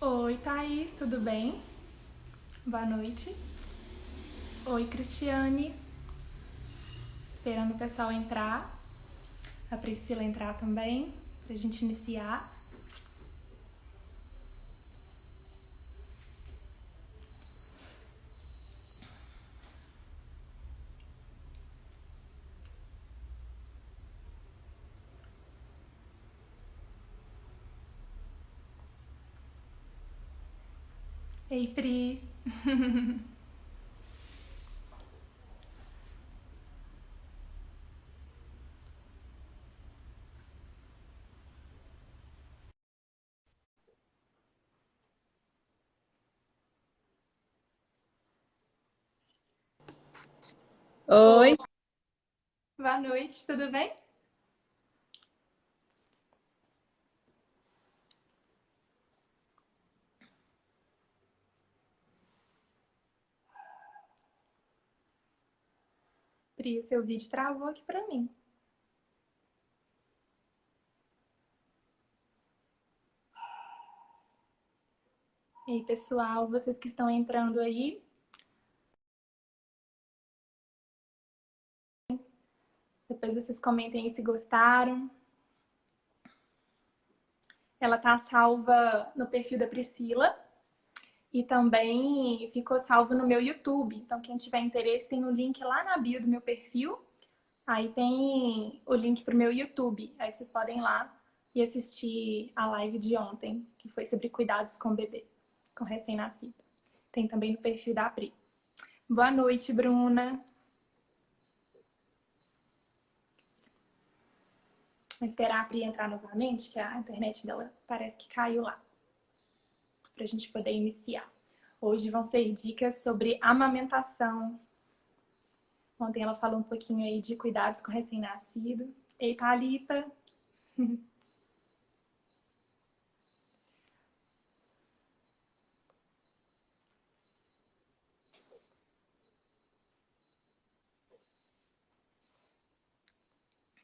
Oi, Thaís, tudo bem? Boa noite. Oi, Cristiane. Esperando o pessoal entrar. A Priscila entrar também, pra gente iniciar. Ei, Pri. Oi, Oi, boa noite, tudo bem? Pri, seu vídeo travou aqui pra mim. E aí, pessoal, vocês que estão entrando aí, depois vocês comentem aí se gostaram. Ela tá salva no perfil da Priscila e também ficou salva no meu YouTube. Então, quem tiver interesse, tem o link lá na bio do meu perfil. Aí tem o link pro meu YouTube. Aí vocês podem ir lá e assistir a live de ontem, que foi sobre cuidados com o bebê, com recém-nascido. Tem também no perfil da Pri. Boa noite, Bruna. Vou esperar a Pri entrar novamente, que a internet dela parece que caiu lá, pra gente poder iniciar. Hoje vão ser dicas sobre amamentação. Ontem ela falou um pouquinho aí de cuidados com recém-nascido. Ei, Thalita.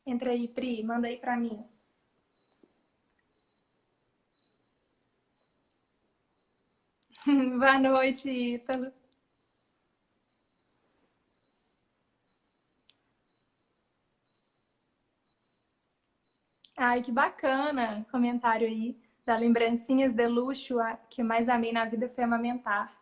Entra aí, Pri, manda aí pra mim. Boa noite, Ítalo. Ai, que bacana! Comentário aí da lembrancinhas de luxo. A que mais amei na vida foi amamentar.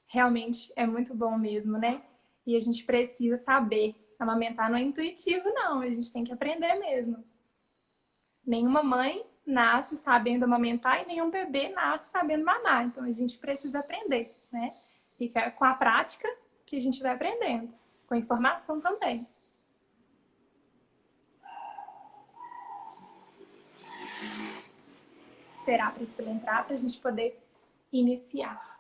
Realmente é muito bom mesmo, né? E a gente precisa saber. Amamentar não é intuitivo, não. A gente tem que aprender mesmo. Nenhuma mãe nasce sabendo amamentar e nenhum bebê nasce sabendo mamar. Então a gente precisa aprender, né? E é com a prática que a gente vai aprendendo. Com a informação também. Esperar a Priscila entrar para a gente poder iniciar.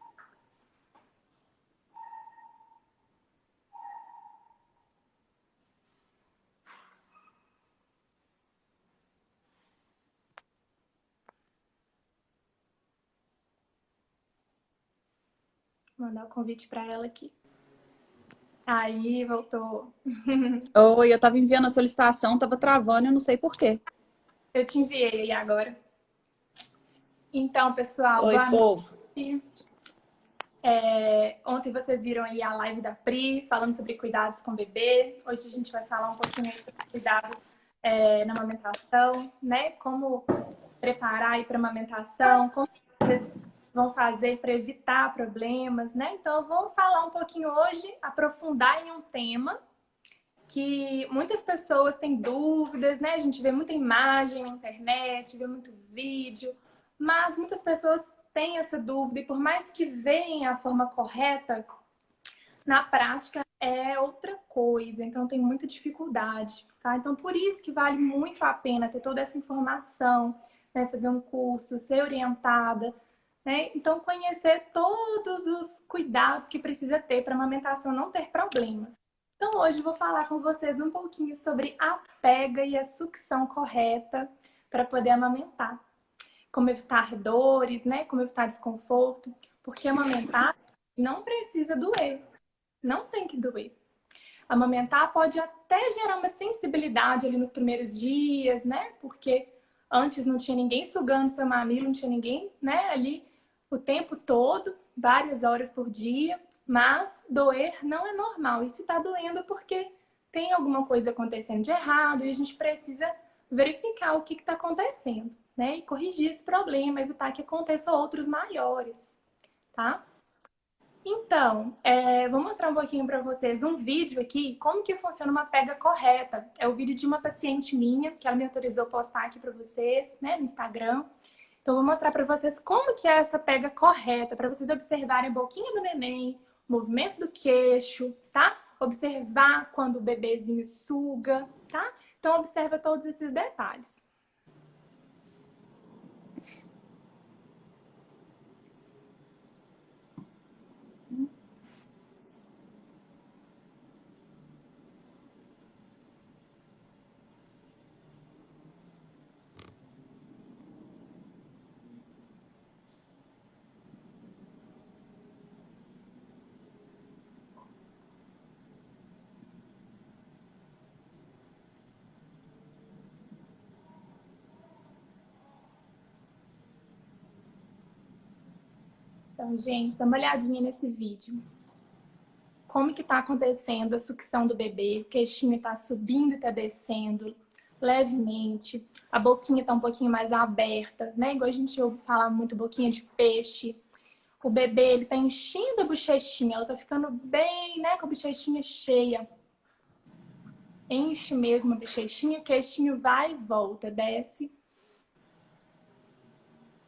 Vou mandar o convite para ela aqui. Aí, voltou. oi, eu tava enviando a solicitação, tava travando, eu não sei por quê. Eu te enviei aí agora. Então, pessoal, Oi, boa povo. noite. Ontem vocês viram aí a live da Pri, falando sobre cuidados com o bebê. Hoje a gente vai falar um pouquinho aí sobre cuidados na amamentação, né? Como preparar aí para amamentação, como vocês vão fazer para evitar problemas, né? Então, eu vou falar um pouquinho hoje, aprofundar em um tema que muitas pessoas têm dúvidas, né? A gente vê muita imagem na internet, vê muito vídeo, mas muitas pessoas têm essa dúvida e por mais que vejam a forma correta, na prática é outra coisa, então tem muita dificuldade, tá? Então por isso que vale muito a pena ter toda essa informação, né? Fazer um curso, ser orientada, né? Então conhecer todos os cuidados que precisa ter para a amamentação não ter problemas. Então hoje eu vou falar com vocês um pouquinho sobre a pega e a sucção correta para poder amamentar. Como evitar dores, né? Como evitar desconforto, porque amamentar não precisa doer, não tem que doer. Amamentar pode até gerar uma sensibilidade ali nos primeiros dias, né? Porque antes não tinha ninguém sugando seu mamilo, não tinha ninguém, né, ali o tempo todo, várias horas por dia, mas doer não é normal. E se tá doendo é porque tem alguma coisa acontecendo de errado e a gente precisa verificar o que está acontecendo, né? E corrigir esse problema, evitar que aconteçam outros maiores, tá? Então, vou mostrar um pouquinho para vocês um vídeo aqui, como que funciona uma pega correta. É o vídeo de uma paciente minha, que ela me autorizou a postar aqui para vocês, né, no Instagram. Então, vou mostrar para vocês como que é essa pega correta, para vocês observarem a boquinha do neném, o movimento do queixo, tá? Observar quando o bebezinho suga, tá? Então, observa todos esses detalhes. Então, gente, dá uma olhadinha nesse vídeo. Como que tá acontecendo a sucção do bebê? O queixinho tá subindo e tá descendo levemente. A boquinha tá um pouquinho mais aberta, né? Igual a gente ouve falar muito, boquinha de peixe. O bebê, ele tá enchendo a bochechinha. Ela tá ficando bem, né? Com a bochechinha cheia. Enche mesmo a bochechinha. O queixinho vai e volta, desce.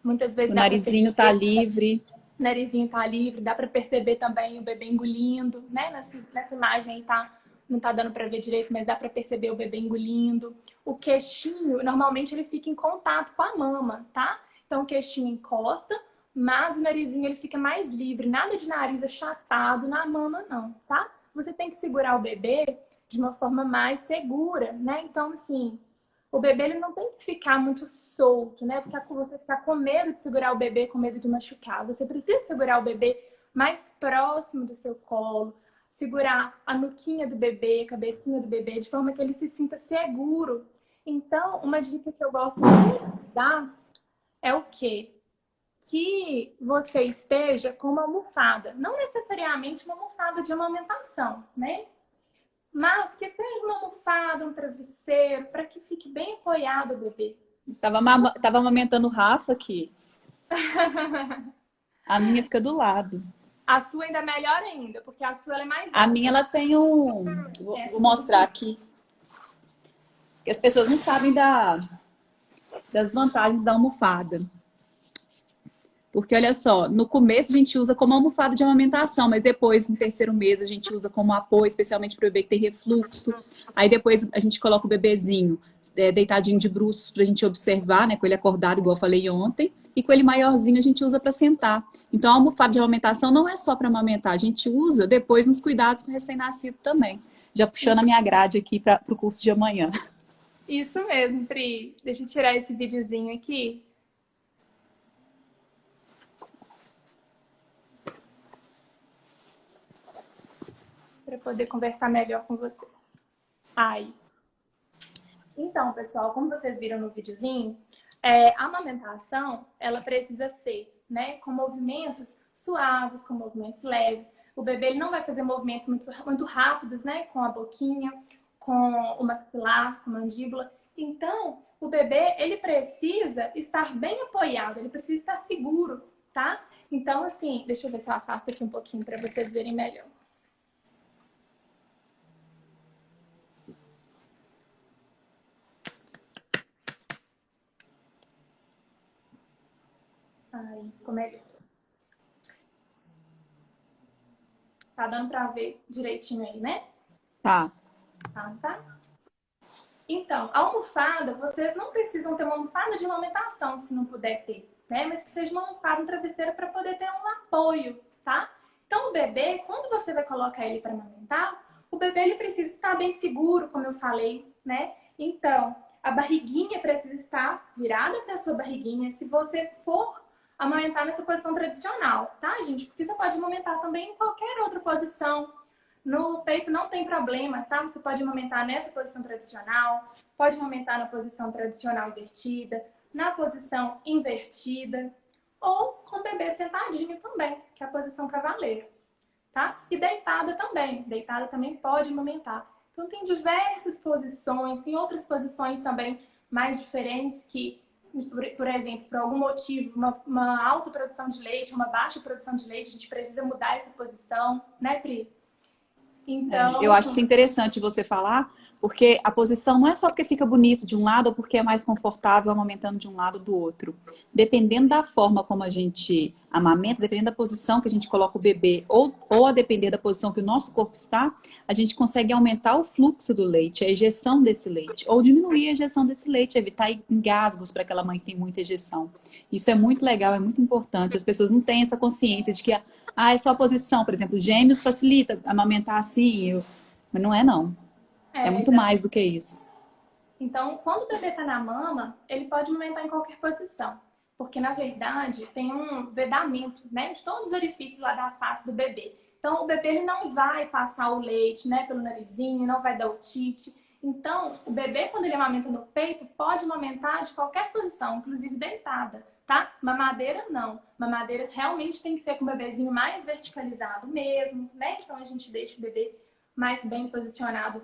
Muitas vezes O dá pra narizinho tá livre. O narizinho tá livre, dá para perceber também o bebê engolindo, né? Nessa imagem aí não tá dando para ver direito, mas dá para perceber o bebê engolindo. O queixinho, normalmente ele fica em contato com a mama, tá? Então o queixinho encosta, mas o narizinho ele fica mais livre, nada de nariz achatado na mama não, tá? Você tem que segurar o bebê de uma forma mais segura, né? Então assim, o bebê ele não tem que ficar muito solto, né? Você ficar com medo de segurar o bebê, com medo de machucar. Você precisa segurar o bebê mais próximo do seu colo, segurar a nuquinha do bebê, a cabecinha do bebê, de forma que ele se sinta seguro. Então, uma dica que eu gosto muito de dar é o quê? Que você esteja com uma almofada. Não necessariamente uma almofada de amamentação, né? Mas que seja uma almofada, um travesseiro, para que fique bem apoiado o bebê. Tava amamentando o Rafa aqui. A minha fica do lado. A sua ainda é melhor ainda, porque a sua ela é mais alta. A minha, ela tem um... Vou mostrar aqui. Que as pessoas não sabem das vantagens da almofada. Porque, olha só, no começo a gente usa como almofada de amamentação, mas depois, no terceiro mês, a gente usa como apoio, especialmente para o bebê que tem refluxo. Aí depois a gente coloca o bebezinho deitadinho de bruços para a gente observar, né? Com ele acordado, igual eu falei ontem. E com ele maiorzinho a gente usa para sentar. Então, a almofada de amamentação não é só para amamentar, a gente usa depois nos cuidados com o recém-nascido também. Já puxando a minha grade aqui para o curso de amanhã. Isso mesmo, Pri. Deixa eu tirar esse videozinho aqui. Para poder conversar melhor com vocês. Aí. Então, pessoal, como vocês viram no videozinho, a amamentação, ela precisa ser, né, com movimentos suaves, com movimentos leves. O bebê ele não vai fazer movimentos muito rápidos, né, com a boquinha, com o maxilar, com a mandíbula. Então, o bebê, ele precisa estar bem apoiado, ele precisa estar seguro, tá? Então, assim, deixa eu ver se eu afasto aqui um pouquinho para vocês verem melhor. Aí, ficou melhor. Tá dando pra ver direitinho aí, né? Tá. Tá? Então, a almofada, vocês não precisam ter uma almofada de amamentação, se não puder ter, né? Mas que seja uma almofada, um travesseiro para poder ter um apoio, tá? Então, o bebê, quando você vai colocar ele para amamentar, o bebê ele precisa estar bem seguro, como eu falei, né? Então, a barriguinha precisa estar virada para a sua barriguinha, se você for amamentar nessa posição tradicional, tá, gente? Porque você pode amamentar também em qualquer outra posição. No peito não tem problema, tá? Você pode amamentar nessa posição tradicional, pode amamentar na posição tradicional invertida, na posição invertida, ou com o bebê sentadinho também, que é a posição cavaleiro, tá? E deitada também pode amamentar. Então tem diversas posições, tem outras posições também mais diferentes que, por exemplo, por algum motivo, uma alta produção de leite, uma baixa produção de leite, a gente precisa mudar essa posição, né, Pri? Então, eu acho isso interessante você falar, porque a posição não é só porque fica bonito de um lado ou porque é mais confortável amamentando de um lado ou do outro. Dependendo da forma como a gente amamenta, dependendo da posição que a gente coloca o bebê ou a depender da posição que o nosso corpo está, a gente consegue aumentar o fluxo do leite, a ejeção desse leite, ou diminuir a ejeção desse leite, evitar engasgos para aquela mãe que tem muita ejeção. Isso é muito legal, é muito importante. As pessoas não têm essa consciência de que é só a posição. Por exemplo, gêmeos facilita amamentar assim, mas não é não. É muito mais do que isso. Então, quando o bebê está na mama, ele pode amamentar em qualquer posição. Porque, na verdade, tem um vedamento, né, de todos os orifícios lá da face do bebê. Então, o bebê ele não vai passar o leite, né, pelo narizinho, não vai dar otite. Então, o bebê, quando ele amamenta no peito, pode amamentar de qualquer posição, inclusive deitada, tá? Mamadeira, não. Mamadeira realmente tem que ser com o bebezinho mais verticalizado mesmo, né? Então, a gente deixa o bebê mais bem posicionado,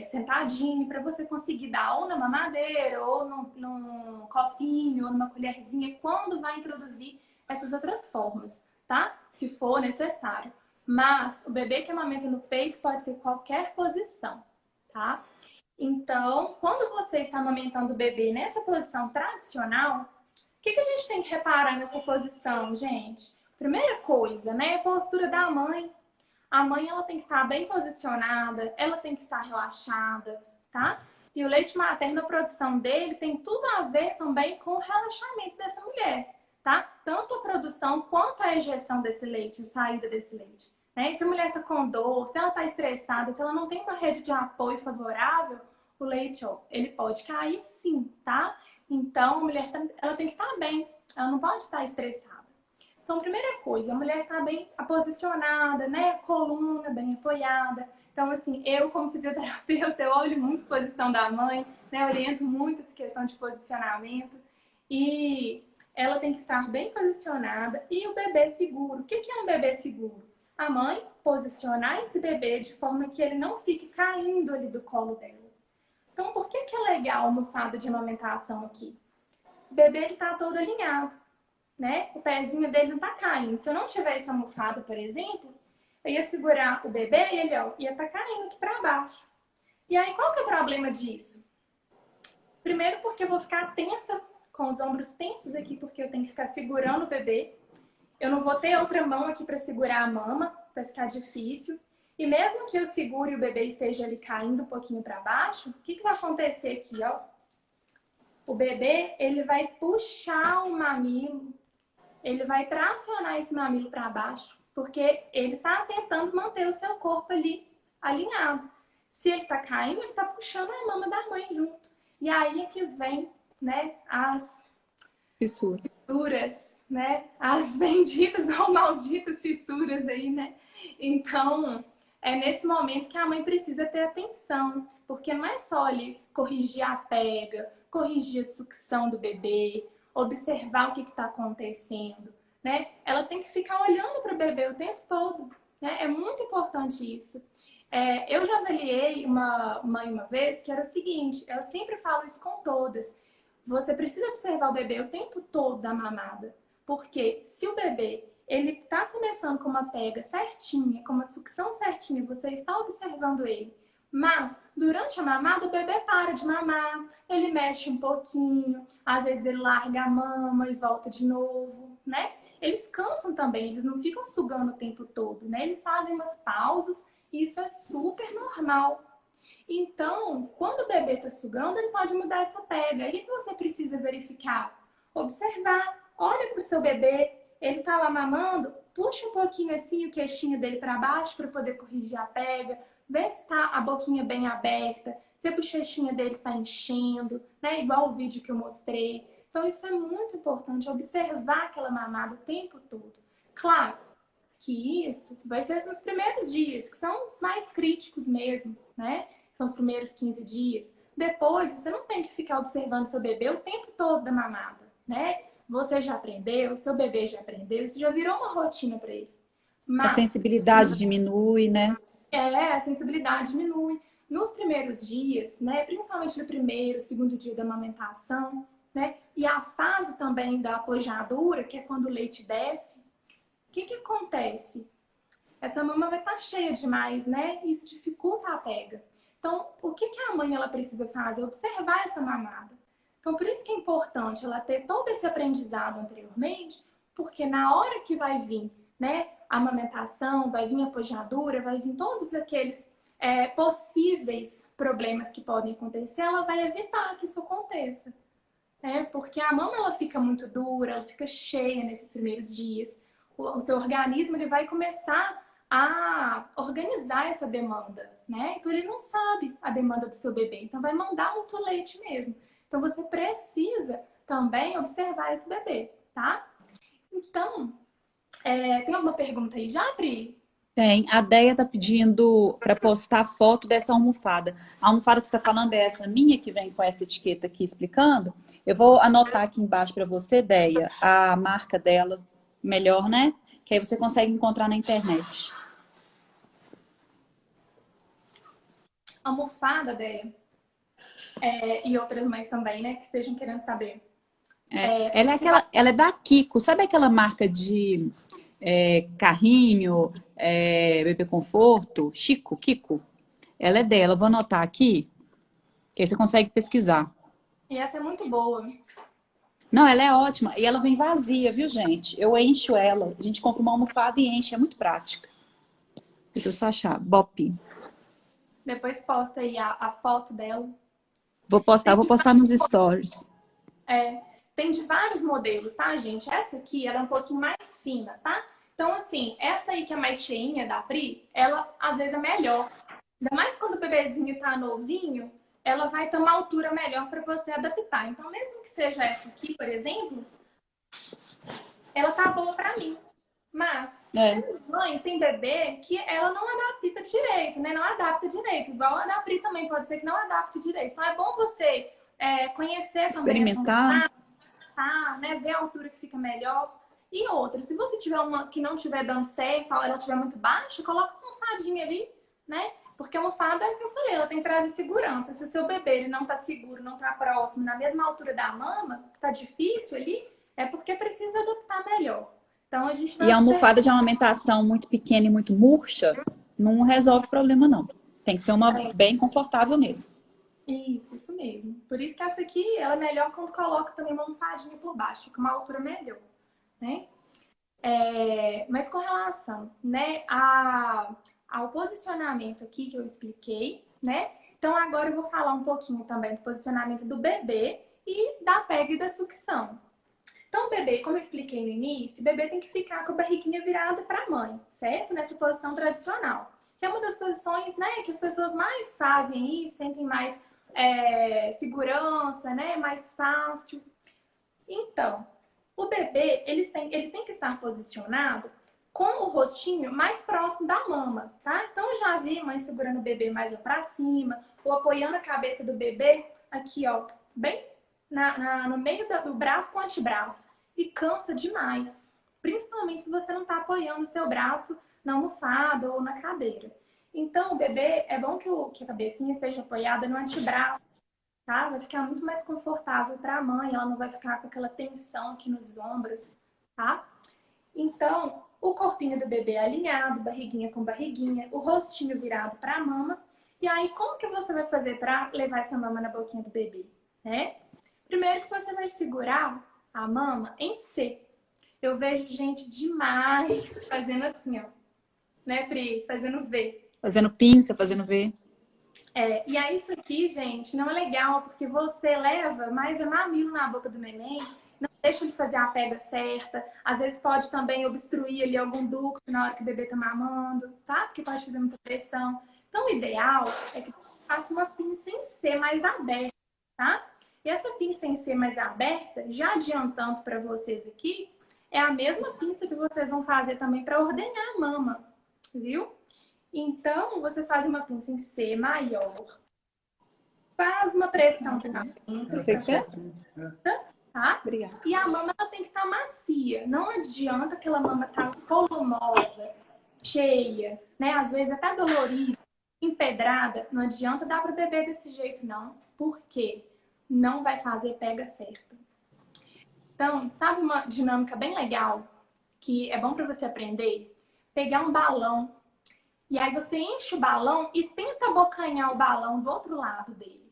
sentadinho, para você conseguir dar ou na mamadeira, ou num copinho, ou numa colherzinha, quando vai introduzir essas outras formas, tá? Se for necessário. Mas o bebê que amamenta no peito pode ser qualquer posição, tá? Então, quando você está amamentando o bebê nessa posição tradicional, o que a gente tem que reparar nessa posição, gente? Primeira coisa, né? A postura da mãe. A mãe ela tem que estar bem posicionada, ela tem que estar relaxada, tá? E o leite materno, a produção dele tem tudo a ver também com o relaxamento dessa mulher, tá? Tanto a produção quanto a ejeção desse leite, a saída desse leite. Né? E se a mulher está com dor, se ela está estressada, se ela não tem uma rede de apoio favorável, o leite, ó, ele pode cair sim, tá? Então, a mulher ela tem que estar bem, ela não pode estar estressada. Então, primeira coisa, a mulher está bem posicionada, né? Coluna bem apoiada. Então, assim, eu como fisioterapeuta, eu olho muito a posição da mãe, né? Oriento muito essa questão de posicionamento. E ela tem que estar bem posicionada e o bebê seguro. O que é um bebê seguro? A mãe posicionar esse bebê de forma que ele não fique caindo ali do colo dela. Então, por que é legal a almofada de amamentação aqui? O bebê está todo alinhado. Né? O pezinho dele não tá caindo. Se eu não tivesse almofada, por exemplo, eu ia segurar o bebê e ele ia estar caindo aqui para baixo. E aí, qual que é o problema disso? Primeiro, porque eu vou ficar tensa, com os ombros tensos aqui, porque eu tenho que ficar segurando o bebê. Eu não vou ter outra mão aqui para segurar a mama, vai ficar difícil. E mesmo que eu segure e o bebê esteja ali caindo um pouquinho para baixo, o que vai acontecer aqui, ó? O bebê, ele vai puxar o mamilo, ele vai tracionar esse mamilo para baixo, porque ele está tentando manter o seu corpo ali alinhado. Se ele está caindo, ele está puxando a mama da mãe junto. E aí é que vem, né, as fissuras, né, as benditas ou malditas fissuras aí, né? Então, é nesse momento que a mãe precisa ter atenção, porque não é só ali corrigir a pega, corrigir a sucção do bebê, observar o que está acontecendo, né? Ela tem que ficar olhando para o bebê o tempo todo, né? É muito importante isso. Eu já avaliei uma mãe uma vez que era o seguinte, eu sempre falo isso com todas, você precisa observar o bebê o tempo todo da mamada, porque se o bebê ele está começando com uma pega certinha, com uma sucção certinha, você está observando ele, mas durante a mamada o bebê para de mamar, ele mexe um pouquinho, às vezes ele larga a mama e volta de novo, né? Eles cansam também, eles não ficam sugando o tempo todo, né? Eles fazem umas pausas e isso é super normal. Então, quando o bebê está sugando, ele pode mudar essa pega. Aí o que você precisa verificar? Observar, olha para o seu bebê, ele está lá mamando, puxa um pouquinho assim o queixinho dele para baixo para poder corrigir a pega, vê se está a boquinha bem aberta, se a bochechinha dele está enchendo, né? Igual o vídeo que eu mostrei. Então, isso é muito importante, observar aquela mamada o tempo todo. Claro que isso vai ser nos primeiros dias, que são os mais críticos mesmo, né? São os primeiros 15 dias. Depois, você não tem que ficar observando seu bebê o tempo todo da mamada, né? você já aprendeu, seu bebê já aprendeu, isso já virou uma rotina para ele. A Mas sensibilidade diminui, né? a sensibilidade diminui. Nos primeiros dias, né, principalmente no primeiro, segundo dia da amamentação, né, e a fase também da apojadura, que é quando o leite desce, o que acontece? Essa mama vai estar cheia demais, né? Isso dificulta a pega. Então, o que a mãe ela precisa fazer? Observar essa mamada. Então, por isso que é importante ela ter todo esse aprendizado anteriormente, porque na hora que vai vir, né, a amamentação, vai vir a pojadura, vai vir todos aqueles possíveis problemas que podem acontecer, ela vai evitar que isso aconteça. Né? Porque a mama ela fica muito dura, ela fica cheia nesses primeiros dias. O seu organismo ele vai começar a organizar essa demanda, né? Então ele não sabe a demanda do seu bebê, então vai mandar muito leite mesmo. Então você precisa também observar esse bebê, tá? Então, tem alguma pergunta aí já, Pri? Tem. A Deia tá pedindo para postar foto dessa almofada. A almofada que você está falando é essa minha que vem com essa etiqueta aqui explicando. Eu vou anotar aqui embaixo para você, Deia, a marca dela, melhor, né? Que aí você consegue encontrar na internet. Almofada, Deia. E outras mães também, né? Que estejam querendo saber. Ela é da Kiko. Sabe aquela marca de carrinho, bebê conforto? Kiko. Ela é dela. Eu vou anotar aqui, que aí você consegue pesquisar. E essa é muito boa. Não, ela é ótima. E ela vem vazia, viu, gente? Eu encho ela. A gente compra uma almofada e enche. É muito prática. Deixa eu só achar. Bop. Depois posta aí a foto dela. Vou postar nos stories. Tem de vários modelos, tá, gente? Essa aqui, ela é um pouquinho mais fina, tá? Então, assim, essa aí que é mais cheinha da Pri, ela às vezes é melhor. Ainda mais quando o bebezinho tá novinho, ela vai ter uma altura melhor para você adaptar. Então, mesmo que seja essa aqui, por exemplo, ela tá boa para mim. Mas, tem mãe, tem bebê que ela não adapta direito, né? Não adapta direito. Igual a da Pri também pode ser que não adapte direito. Então, é bom você conhecer também Experimentar. né? Ver a altura que fica melhor. E outra, se você tiver uma que não estiver dando certo, ela estiver muito baixa, coloca uma almofadinha ali, né? Porque a almofada, é o que eu falei, ela tem que trazer segurança. Se o seu bebê ele não tá seguro, não tá próximo, na mesma altura da mama, tá difícil ali, é porque precisa adaptar melhor. Então a gente vai E a almofada de amamentação muito pequena e muito murcha não resolve o problema, não. Tem que ser uma bem confortável mesmo. Isso mesmo. Por isso que essa aqui, ela é melhor quando coloca também uma almofadinha por baixo, fica uma altura melhor, né? Mas com relação, né, ao posicionamento aqui que eu expliquei, né? Então agora eu vou falar um pouquinho também do posicionamento do bebê e da pega e da sucção. Então o bebê, como eu expliquei no início, o bebê tem que ficar com a barriguinha virada para a mãe, certo? Nessa posição tradicional. Que é uma das posições, né, que as pessoas mais fazem aí, sentem mais segurança, né, mais fácil. Então, o bebê, ele tem que estar posicionado com o rostinho mais próximo da mama, tá? Então, eu já vi mãe segurando o bebê mais lá pra cima, ou apoiando a cabeça do bebê aqui, ó, bem no meio do braço com o antebraço. E cansa demais. Principalmente se você não tá apoiando o seu braço na almofada ou na cadeira. Então, o bebê, é bom que a cabecinha esteja apoiada no antebraço, tá? Vai ficar muito mais confortável para a mãe, ela não vai ficar com aquela tensão aqui nos ombros, tá? Então, o corpinho do bebê é alinhado, barriguinha com barriguinha, o rostinho virado para a mama. E aí, como que você vai fazer para levar essa mama na boquinha do bebê, né? Primeiro que você vai segurar a mama em C. Eu vejo gente demais fazendo assim, ó. Né, Pri? Fazendo V. Fazendo pinça, fazendo V. E aí isso aqui, gente, não é legal, porque você leva mais mamilo na boca do neném, não deixa ele fazer a pega certa, às vezes pode também obstruir ali algum ducto na hora que o bebê tá mamando, tá? Porque pode fazer muita pressão. Então o ideal é que você faça uma pinça em C mais aberta, tá? E essa pinça em C mais aberta, já adiantando para vocês aqui, é a mesma pinça que vocês vão fazer também para ordenhar a mama, viu? Então, vocês fazem uma pinça em C maior. Faz uma pressão aqui na dentro. Você quer? tá? Obrigada. E a mama ela tem que estar macia. Não adianta aquela mama estar volumosa, cheia, né? Às vezes até dolorida, empedrada. Não adianta dar para beber desse jeito, não. Por quê? Não vai fazer pega certa. Então, sabe uma dinâmica bem legal que é bom para você aprender? Pegar um balão e aí você enche o balão e tenta abocanhar o balão do outro lado dele.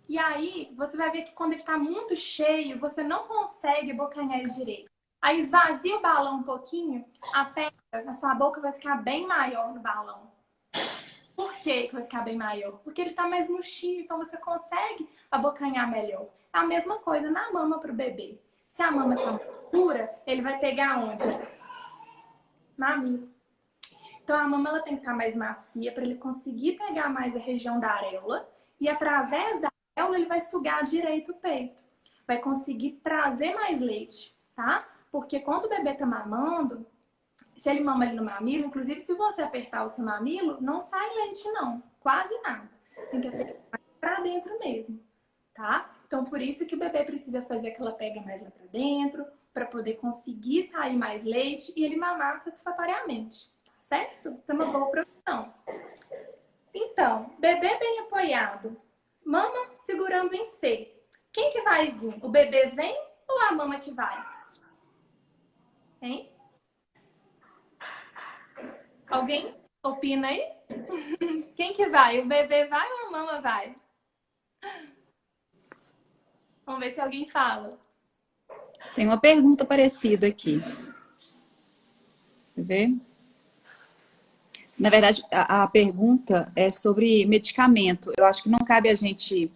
E aí você vai ver que quando ele está muito cheio, você não consegue abocanhar ele direito. Aí esvazia o balão um pouquinho, a pega na sua boca vai ficar bem maior no balão. Por que vai ficar bem maior? Porque ele está mais murchinho, então você consegue abocanhar melhor. É a mesma coisa na mama para o bebê. Se a mama está dura, ele vai pegar onde? Mamilo. Então a mama ela tem que estar mais macia para ele conseguir pegar mais a região da areola e através da areola ele vai sugar direito o peito. Vai conseguir trazer mais leite, tá? Porque quando o bebê está mamando, se ele mama ali no mamilo, inclusive se você apertar o seu mamilo, não sai leite não, quase nada. Tem que apertar para dentro mesmo, tá? Então por isso que o bebê precisa fazer aquela pega mais lá para dentro, para poder conseguir sair mais leite e ele mamar satisfatoriamente, tá certo? Então uma boa produção. Então, bebê bem apoiado, mama segurando em C. Quem que vai vir? O bebê vem ou a mama que vai? Hein? Alguém opina aí? Quem que vai? O bebê vai ou a mama vai? Vamos ver se alguém fala. Tem uma pergunta parecida aqui. Quer ver? Na verdade, a pergunta é sobre medicamento. Eu acho que não cabe a gente...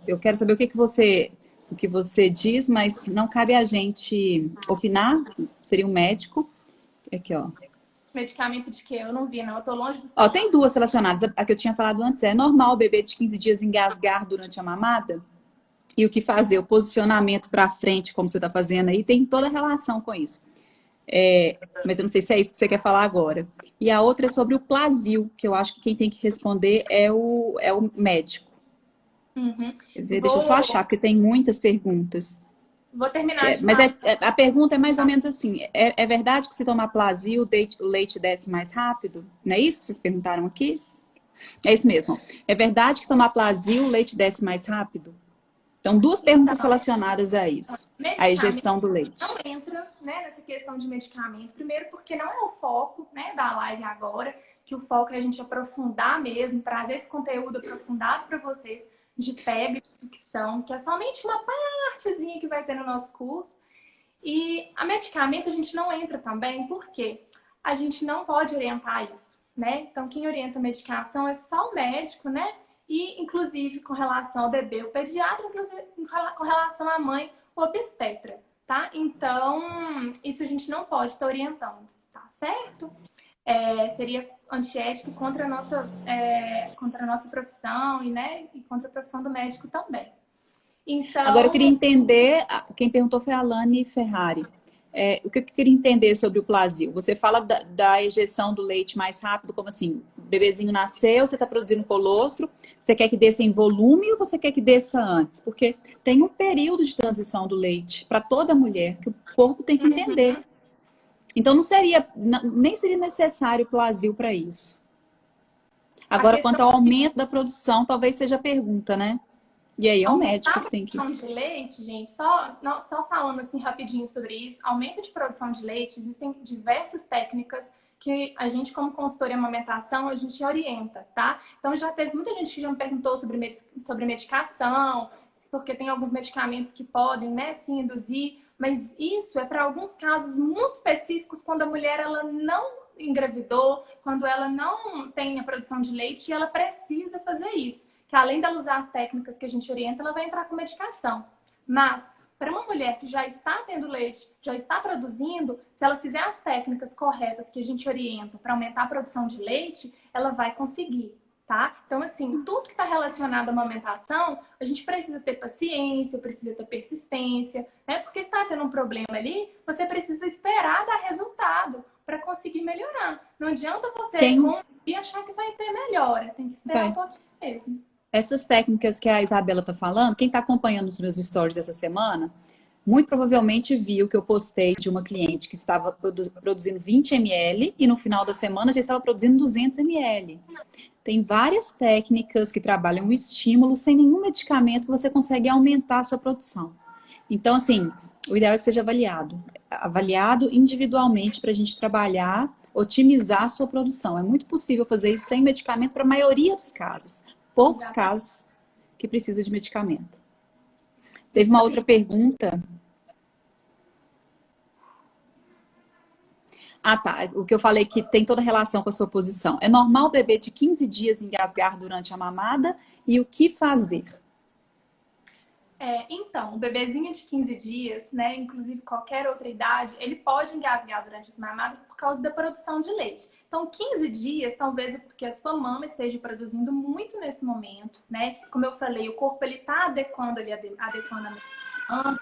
eu quero saber o que você diz, mas não cabe a gente opinar. Seria um médico. Aqui, ó. Medicamento de quê? Eu não vi, não. Eu tô longe do Ó, celular. tem duas relacionadas. A que eu tinha falado antes é normal o bebê de 15 dias engasgar durante a mamada? E o que fazer? O posicionamento para frente, como você está fazendo aí, tem toda relação com isso. Mas eu não sei se é isso que você quer falar agora. E a outra é sobre o Plasil, que eu acho que quem tem que responder é o médico. Uhum. Deixa eu só achar, porque tem muitas perguntas. Vou terminar de Mas falar. a pergunta é mais ou menos assim: é verdade que se tomar Plasil, o leite desce mais rápido? Não é isso que vocês perguntaram aqui? É isso mesmo. É verdade que tomar Plasil, o leite desce mais rápido? Então, duas perguntas relacionadas a isso. A ejeção do leite. Não entra, né, nessa questão de medicamento. Primeiro porque não é o foco, né, da live agora, que o foco é a gente aprofundar mesmo, trazer esse conteúdo aprofundado para vocês de PEB, de ficção, que é somente uma partezinha que vai ter no nosso curso. E a medicamento a gente não entra também, porque a gente não pode orientar isso, né? Então, quem orienta a medicação é só o médico, né? E, inclusive, com relação ao bebê, o pediatra, inclusive, com relação à mãe, o obstetra, tá? Então, isso a gente não pode estar orientando, tá certo? Seria antiético contra a nossa profissão e, né, e contra a profissão do médico também. Então... Agora, eu queria entender, quem perguntou foi a Alane Ferrari. O que eu queria entender sobre o Plasil? Você fala da ejeção do leite mais rápido, como assim? O bebezinho nasceu, você está produzindo colostro, você quer que desça em volume ou você quer que desça antes? Porque tem um período de transição do leite para toda mulher, que o corpo tem que entender. Então, nem seria necessário o Plasil para isso. Agora, quanto ao aumento da produção, talvez seja a pergunta, né? E aí é um médico que tem que... Aumento de produção de leite, gente, só falando assim rapidinho sobre isso, aumento de produção de leite, existem diversas técnicas que a gente, como consultora em amamentação, a gente orienta, tá? Então já teve muita gente que já me perguntou sobre medicação, porque tem alguns medicamentos que podem, né, sim, induzir, mas isso é para alguns casos muito específicos, quando a mulher ela não engravidou, quando ela não tem a produção de leite e ela precisa fazer isso. Que além dela usar as técnicas que a gente orienta, ela vai entrar com medicação. Mas, para uma mulher que já está tendo leite, já está produzindo, se ela fizer as técnicas corretas que a gente orienta para aumentar a produção de leite, ela vai conseguir, tá? Então, assim, tudo que está relacionado à amamentação, a gente precisa ter paciência, precisa ter persistência, né? Porque se está tendo um problema ali, você precisa esperar dar resultado para conseguir melhorar. Não adianta você conseguir achar que vai ter melhora, tem que esperar um pouquinho mesmo. Essas técnicas que a Isabela está falando, quem está acompanhando os meus stories essa semana, muito provavelmente viu que eu postei de uma cliente que estava produzindo 20 ml e no final da semana já estava produzindo 200 ml. Tem várias técnicas que trabalham o estímulo sem nenhum medicamento que você consegue aumentar a sua produção. Então, assim, o ideal é que seja avaliado individualmente para a gente trabalhar, otimizar a sua produção. É muito possível fazer isso sem medicamento para a maioria dos casos. Poucos casos que precisa de medicamento. Teve uma outra pergunta. Ah, tá. O que eu falei que tem toda relação com a sua posição. É normal o bebê de 15 dias engasgar durante a mamada? E o que fazer? Então, o bebezinho de 15 dias, né, inclusive qualquer outra idade, ele pode engasgar durante as mamadas por causa da produção de leite. Então, 15 dias, talvez é porque a sua mama esteja produzindo muito nesse momento, né? Como eu falei, o corpo ele tá adequando a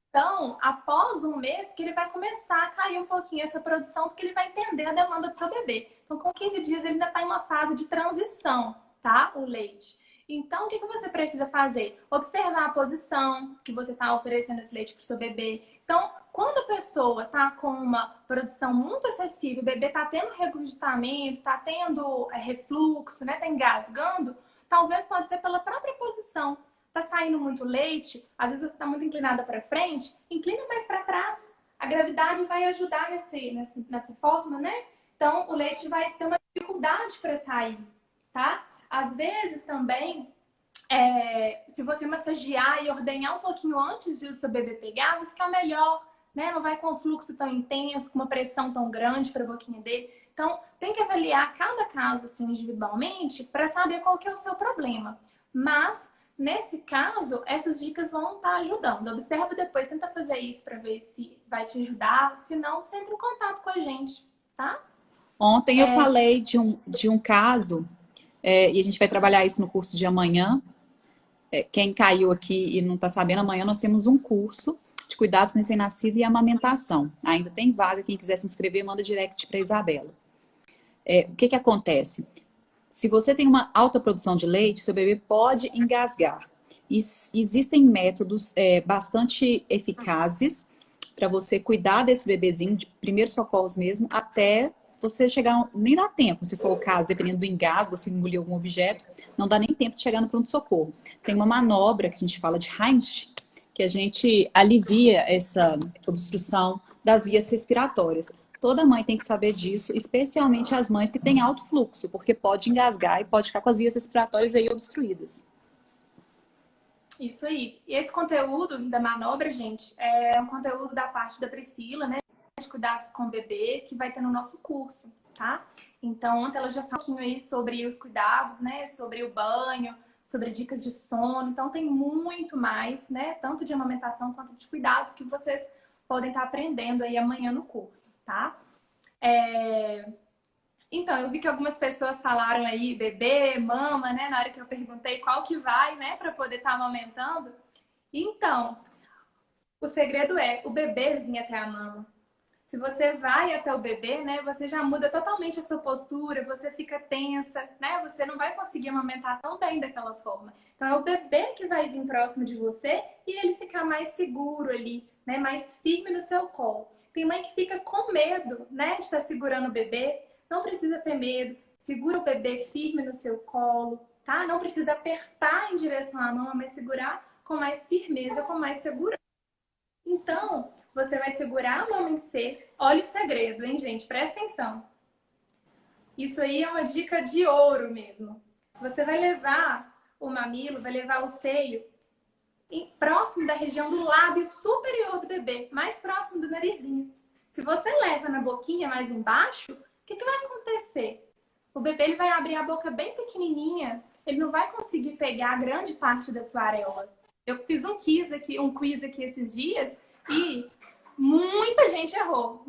então, após um mês que ele vai começar a cair um pouquinho essa produção, porque ele vai entender a demanda do seu bebê. Então, com 15 dias, ele ainda está em uma fase de transição, tá? O leite. Então, o que você precisa fazer? Observar a posição que você está oferecendo esse leite para o seu bebê. Então, quando a pessoa está com uma produção muito excessiva, o bebê está tendo regurgitamento, está tendo refluxo, né? Está engasgando, talvez pode ser pela própria posição. Tá saindo muito leite, às vezes você está muito inclinada para frente, inclina mais para trás. A gravidade vai ajudar nessa forma, né? Então, o leite vai ter uma dificuldade para sair, tá? Às vezes também, se você massagear e ordenhar um pouquinho antes de o seu bebê pegar, vai ficar melhor, né? Não vai com um fluxo tão intenso, com uma pressão tão grande para a boquinha dele. Então, tem que avaliar cada caso assim, individualmente para saber qual que é o seu problema. Mas nesse caso, essas dicas vão estar ajudando. Observa depois, tenta fazer isso para ver se vai te ajudar. Se não, você entra em contato com a gente, tá? Ontem eu falei de um caso, e a gente vai trabalhar isso no curso de amanhã. Quem caiu aqui e não está sabendo, amanhã nós temos um curso de cuidados com recém-nascido e amamentação. Ainda tem vaga, quem quiser se inscrever, manda direct para a Isabela. O que acontece? Se você tem uma alta produção de leite, seu bebê pode engasgar. Existem métodos bastante eficazes para você cuidar desse bebezinho, de primeiros socorros mesmo, até você chegar, nem dá tempo, se for o caso, dependendo do engasgo, se engolir algum objeto, não dá nem tempo de chegar no pronto-socorro. Tem uma manobra que a gente fala de Heinz, que a gente alivia essa obstrução das vias respiratórias. Toda mãe tem que saber disso, especialmente as mães que têm alto fluxo, porque pode engasgar e pode ficar com as vias respiratórias aí obstruídas. Isso aí. E esse conteúdo da manobra, gente, é um conteúdo da parte da Priscila, né? De cuidados com o bebê, que vai ter no nosso curso, tá? Então, ontem ela já falou um pouquinho aí sobre os cuidados, né? Sobre o banho, sobre dicas de sono. Então, tem muito mais, né? Tanto de amamentação quanto de cuidados que vocês podem estar aprendendo aí amanhã no curso, tá? Então, eu vi que algumas pessoas falaram aí bebê, mama, né? Na hora que eu perguntei qual que vai, né? Para poder estar amamentando. Então, o segredo é o bebê vir até a mama. Se você vai até o bebê, né? Você já muda totalmente a sua postura, você fica tensa, né? Você não vai conseguir amamentar tão bem daquela forma. Então, é o bebê que vai vir próximo de você e ele ficar mais seguro ali, né? Mais firme no seu colo. Tem mãe que fica com medo, né? De estar segurando o bebê. Não precisa ter medo. Segura o bebê firme no seu colo, tá? Não precisa apertar em direção à mama, mas segurar com mais firmeza, com mais segurança. Então, você vai segurar a mama em C. Olha o segredo, hein, gente? Presta atenção. Isso aí é uma dica de ouro mesmo. Você vai levar o mamilo, vai levar o seio próximo da região do lábio superior do bebê, mais próximo do narizinho. Se você leva na boquinha mais embaixo, o que vai acontecer? O bebê ele vai abrir a boca bem pequenininha, ele não vai conseguir pegar grande parte da sua areola. Eu fiz um quiz aqui esses dias e muita gente errou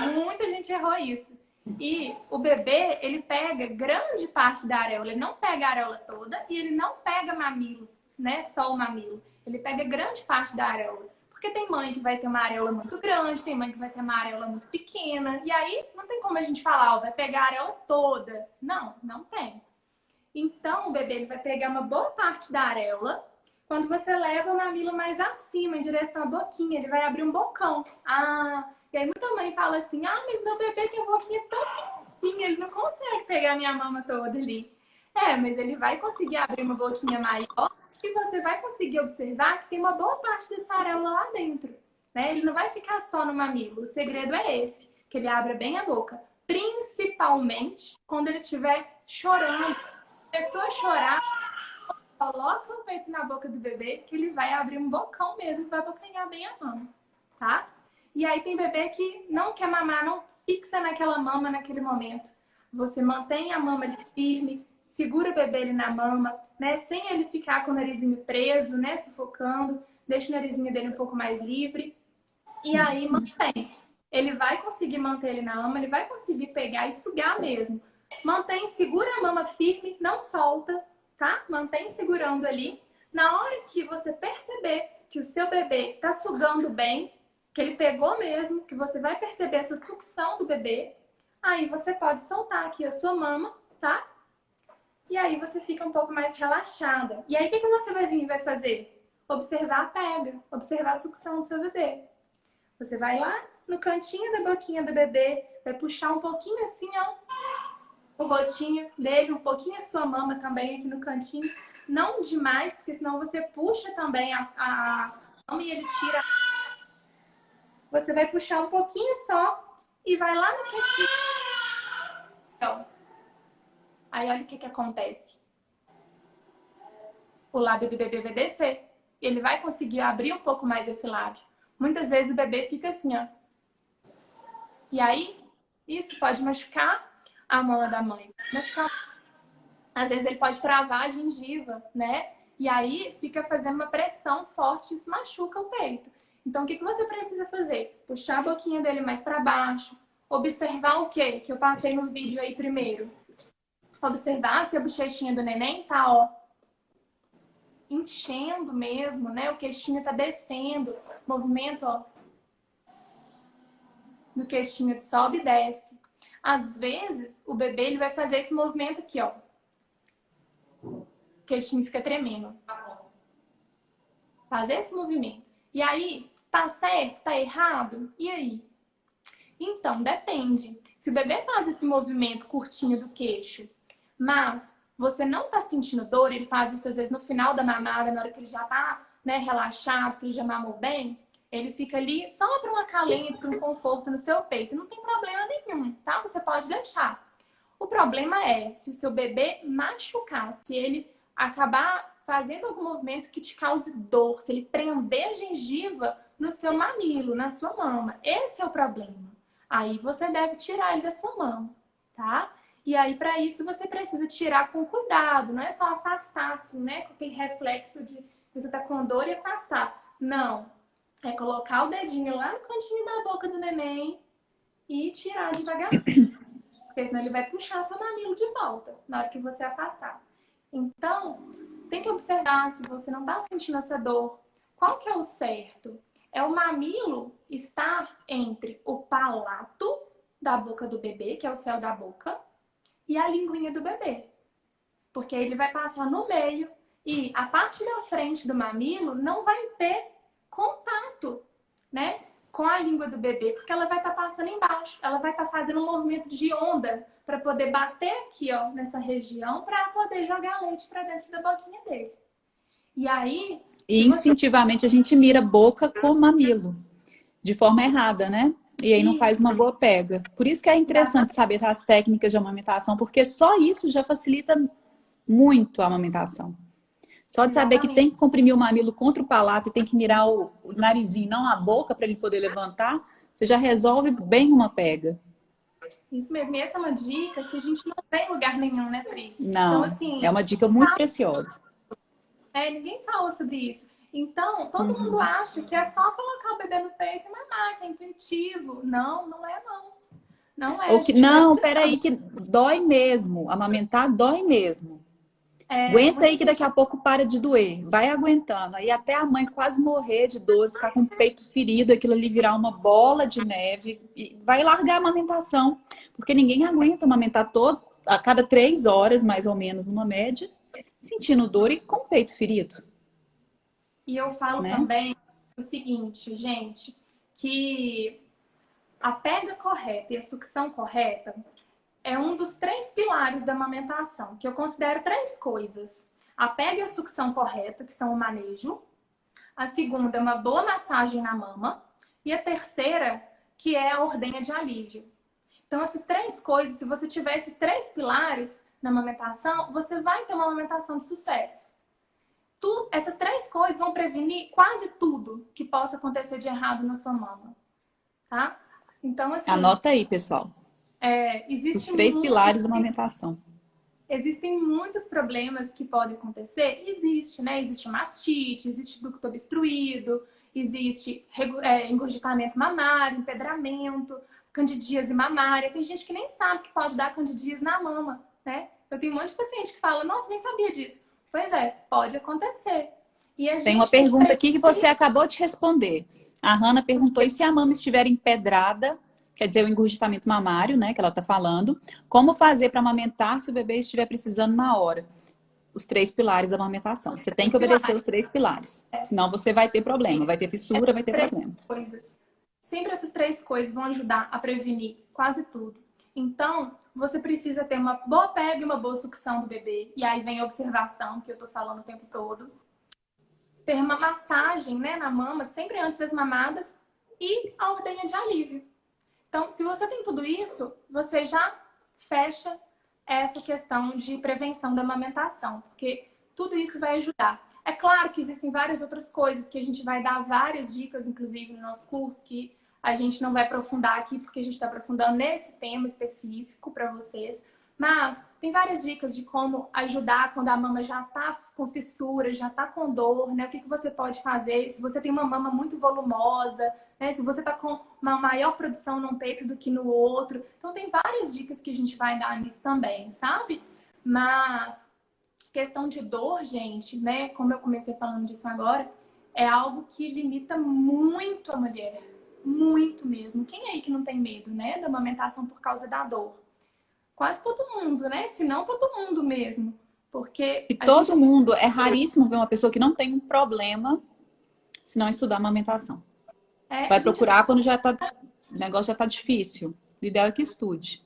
isso. E o bebê, ele pega grande parte da areola, ele não pega a areola toda e ele não pega mamilo, né? Só o mamilo. Ele pega grande parte da areola. Porque tem mãe que vai ter uma areola muito grande, tem mãe que vai ter uma areola muito pequena. E aí não tem como a gente falar, ó, vai pegar a areola toda. Não, não tem. Então, o bebê ele vai pegar uma boa parte da areola. Quando você leva o mamilo mais acima, em direção à boquinha, ele vai abrir um bocão. E aí muita mãe fala assim, mas meu bebê tem a boquinha tão pequenininha, ele não consegue pegar a minha mama toda ali. Mas ele vai conseguir abrir uma boquinha maior e você vai conseguir observar que tem uma boa parte dessa areola lá dentro. Né? Ele não vai ficar só no mamilo. O segredo é esse, que ele abra bem a boca. Principalmente quando ele estiver chorando. Se a pessoa chorar, coloca o peito na boca do bebê, que ele vai abrir um bocão mesmo, vai abocanhar bem a mama, tá? E aí tem bebê que não quer mamar, não fixa naquela mama naquele momento. Você mantém a mama ali firme, segura o bebê ali na mama, né? Sem ele ficar com o narizinho preso, né? Sufocando, deixa o narizinho dele um pouco mais livre. E aí mantém. Ele vai conseguir manter ele na mama, ele vai conseguir pegar e sugar mesmo. Mantém, segura a mama firme, não solta, tá? Mantém segurando ali. Na hora que você perceber que o seu bebê tá sugando bem, que ele pegou mesmo, que você vai perceber essa sucção do bebê, aí você pode soltar aqui a sua mama, tá? E aí você fica um pouco mais relaxada. E aí o que você vai vir e vai fazer? Observar a pega, observar a sucção do seu bebê. Você vai lá no cantinho da boquinha do bebê, vai puxar um pouquinho assim, ó, o rostinho dele, um pouquinho a sua mama também aqui no cantinho. Não demais, porque senão você puxa também a sua mama e ele tira. Você vai puxar um pouquinho só e vai lá no queixinho. Então, aí olha o que acontece. O lábio do bebê vai descer. Ele vai conseguir abrir um pouco mais esse lábio. Muitas vezes o bebê fica assim, ó. E aí, isso pode machucar a mama da mãe. Machucar. Às vezes ele pode travar a gengiva, né? E aí fica fazendo uma pressão forte e isso machuca o peito. Então o que você precisa fazer? Puxar a boquinha dele mais para baixo. Observar o quê? Que eu passei no vídeo aí primeiro. Observar se a bochechinha do neném tá, ó, enchendo mesmo, né? O queixinho tá descendo. Movimento, ó, do queixinho sobe e desce. Às vezes, o bebê ele vai fazer esse movimento aqui, ó. O queixinho fica tremendo. Fazer esse movimento. E aí, tá certo? Tá errado? E aí? Então, depende. Se o bebê faz esse movimento curtinho do queixo, mas você não tá sentindo dor, ele faz isso às vezes no final da mamada, na hora que ele já tá, né, relaxado, que ele já mamou bem, ele fica ali só para um acalento, para um conforto no seu peito. Não tem problema nenhum, tá? Você pode deixar. O problema é se o seu bebê machucar, se ele acabar fazendo algum movimento que te cause dor, se ele prender a gengiva no seu mamilo, na sua mama. Esse é o problema. Aí você deve tirar ele da sua mama, tá? E aí, para isso, você precisa tirar com cuidado. Não é só afastar, assim, né? Com aquele reflexo de você tá com dor e afastar. Não. É colocar o dedinho lá no cantinho da boca do neném e tirar devagarzinho. Porque senão ele vai puxar seu mamilo de volta na hora que você afastar. Então, tem que observar se você não tá sentindo essa dor. Qual que é o certo? É o mamilo estar entre o palato da boca do bebê, que é o céu da boca, e a linguinha do bebê. Porque ele vai passar no meio e a parte da frente do mamilo não vai ter contato, né, com a língua do bebê, porque ela vai estar passando embaixo. Ela vai estar fazendo um movimento de onda para poder bater aqui, ó, nessa região, para poder jogar leite para dentro da boquinha dele. E aí... E instintivamente a gente mira boca com mamilo, de forma errada, né? E aí não faz uma boa pega. Por isso que é interessante saber as técnicas de amamentação, porque só isso já facilita muito a amamentação. Só de saber que tem que comprimir o mamilo contra o palato e tem que mirar o narizinho, não a boca, para ele poder levantar, você já resolve bem uma pega. Isso mesmo. E essa é uma dica que a gente não tem em lugar nenhum, né, Pri? Não, então, assim, é uma dica muito preciosa. Ninguém fala sobre isso. Então, todo mundo acha que é só colocar o bebê no peito e mamar, que é intuitivo. Não, não é não. Não é. Não, peraí, que dói mesmo. Amamentar dói mesmo. Aguenta aí que daqui a pouco para de doer. Vai aguentando. Aí até a mãe quase morrer de dor, ficar com o peito ferido, aquilo ali virar uma bola de neve. E vai largar a amamentação. Porque ninguém aguenta amamentar a cada 3 horas, mais ou menos, numa média, sentindo dor e com o peito ferido. E eu falo né? também o seguinte, gente, que a pega correta e a sucção correta é um dos 3 pilares da amamentação, que eu considero 3 coisas. A pega e a sucção correta, que são o manejo. A segunda é uma boa massagem na mama. E a terceira, que é a ordenha de alívio. Então, essas 3 coisas, se você tiver esses 3 pilares na amamentação, você vai ter uma amamentação de sucesso. Essas 3 coisas vão prevenir quase tudo que possa acontecer de errado na sua mama. Tá? Então, assim... Anota aí, pessoal. Os 3 pilares da amamentação. Existem muitos problemas que podem acontecer. Existe, né? Existe mastite, existe ducto obstruído, existe engurgitamento mamário, empedramento, candidíase mamária. Tem gente que nem sabe que pode dar candidíase na mama, né? Eu tenho um monte de paciente que fala, nossa, nem sabia disso. Pois é, pode acontecer. E a gente tem uma pergunta aqui que você acabou de responder. A Hanna perguntou, e se a mama estiver empedrada, quer dizer, o engurgitamento mamário, né, que ela está falando, como fazer para amamentar se o bebê estiver precisando na hora? Os 3 pilares da amamentação. Você tem que obedecer os 3 pilares. Senão você vai ter problema, vai ter fissura, vai ter problema. Sempre essas 3 coisas vão ajudar a prevenir quase tudo. Então, você precisa ter uma boa pega e uma boa sucção do bebê. E aí vem a observação, que eu tô falando o tempo todo. Ter uma massagem, né, na mama, sempre antes das mamadas. E a ordenha de alívio. Então, se você tem tudo isso, você já fecha essa questão de prevenção da amamentação. Porque tudo isso vai ajudar. É claro que existem várias outras coisas que a gente vai dar várias dicas, inclusive no nosso curso, que a gente não vai aprofundar aqui, porque a gente está aprofundando nesse tema específico para vocês. Mas tem várias dicas de como ajudar quando a mama já está com fissura, já está com dor, né? O que você pode fazer se você tem uma mama muito volumosa, né? Se você está com uma maior produção num peito do que no outro. Então tem várias dicas que a gente vai dar nisso também, sabe? Mas questão de dor, gente, né? Como eu comecei falando disso agora, é algo que limita muito a mulher. Muito mesmo. Quem aí que não tem medo, né? Da amamentação por causa da dor? Quase todo mundo, né? Se não todo mundo mesmo. Porque e todo mundo, é raríssimo ver uma pessoa que não tem um problema se não estudar amamentação. Vai procurar quando já tá, o negócio já está difícil. O ideal é que estude.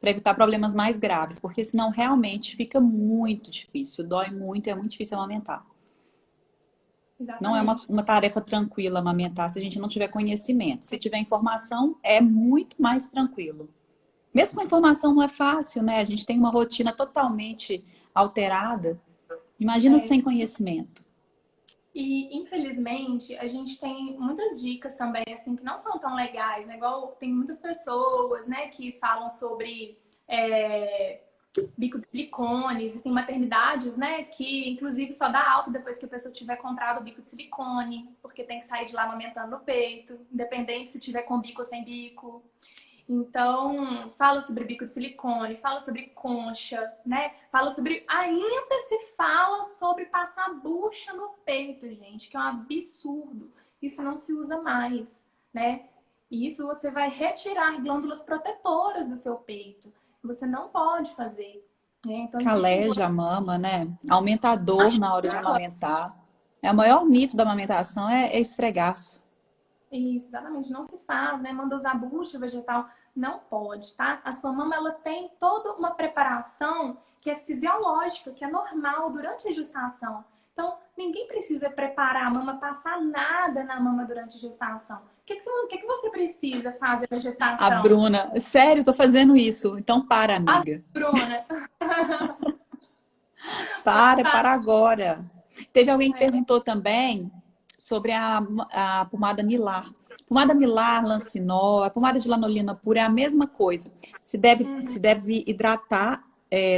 Para evitar problemas mais graves, porque senão realmente fica muito difícil, dói muito, é muito difícil amamentar. Exatamente. Não é uma tarefa tranquila amamentar se a gente não tiver conhecimento. Se tiver informação, é muito mais tranquilo. Mesmo com informação não é fácil, né? A gente tem uma rotina totalmente alterada. Imagina sem conhecimento. E, infelizmente, a gente tem muitas dicas também, assim, que não são tão legais, né? Igual tem muitas pessoas, né, que falam sobre bico de silicone. Existem maternidades, né, que inclusive só dá alta depois que a pessoa tiver comprado o bico de silicone, porque tem que sair de lá amamentando no peito, independente se tiver com bico ou sem bico. Então, fala sobre bico de silicone, fala sobre concha, né? Fala sobre... Ainda se fala sobre passar bucha no peito, gente, que é um absurdo. Isso não se usa mais, né? E isso você vai retirar glândulas protetoras do seu peito. Você não pode fazer. Né? Então, caleja a mama, né? Aumenta a dor na hora de amamentar. O maior mito da amamentação é esfregaço. Isso, exatamente. Não se faz, né? Manda usar bucha vegetal. Não pode, tá? A sua mama, ela tem toda uma preparação que é fisiológica, que é normal durante a gestação. Então, ninguém precisa preparar a mama, passar nada na mama durante a gestação. O que você precisa fazer na gestação? A Bruna, sério, tô fazendo isso. Então para, amiga. Bruna. para agora. Teve alguém que perguntou também sobre a pomada Milar. Pomada Milar, Lancinol, a pomada de lanolina pura é a mesma coisa. Se deve hidratar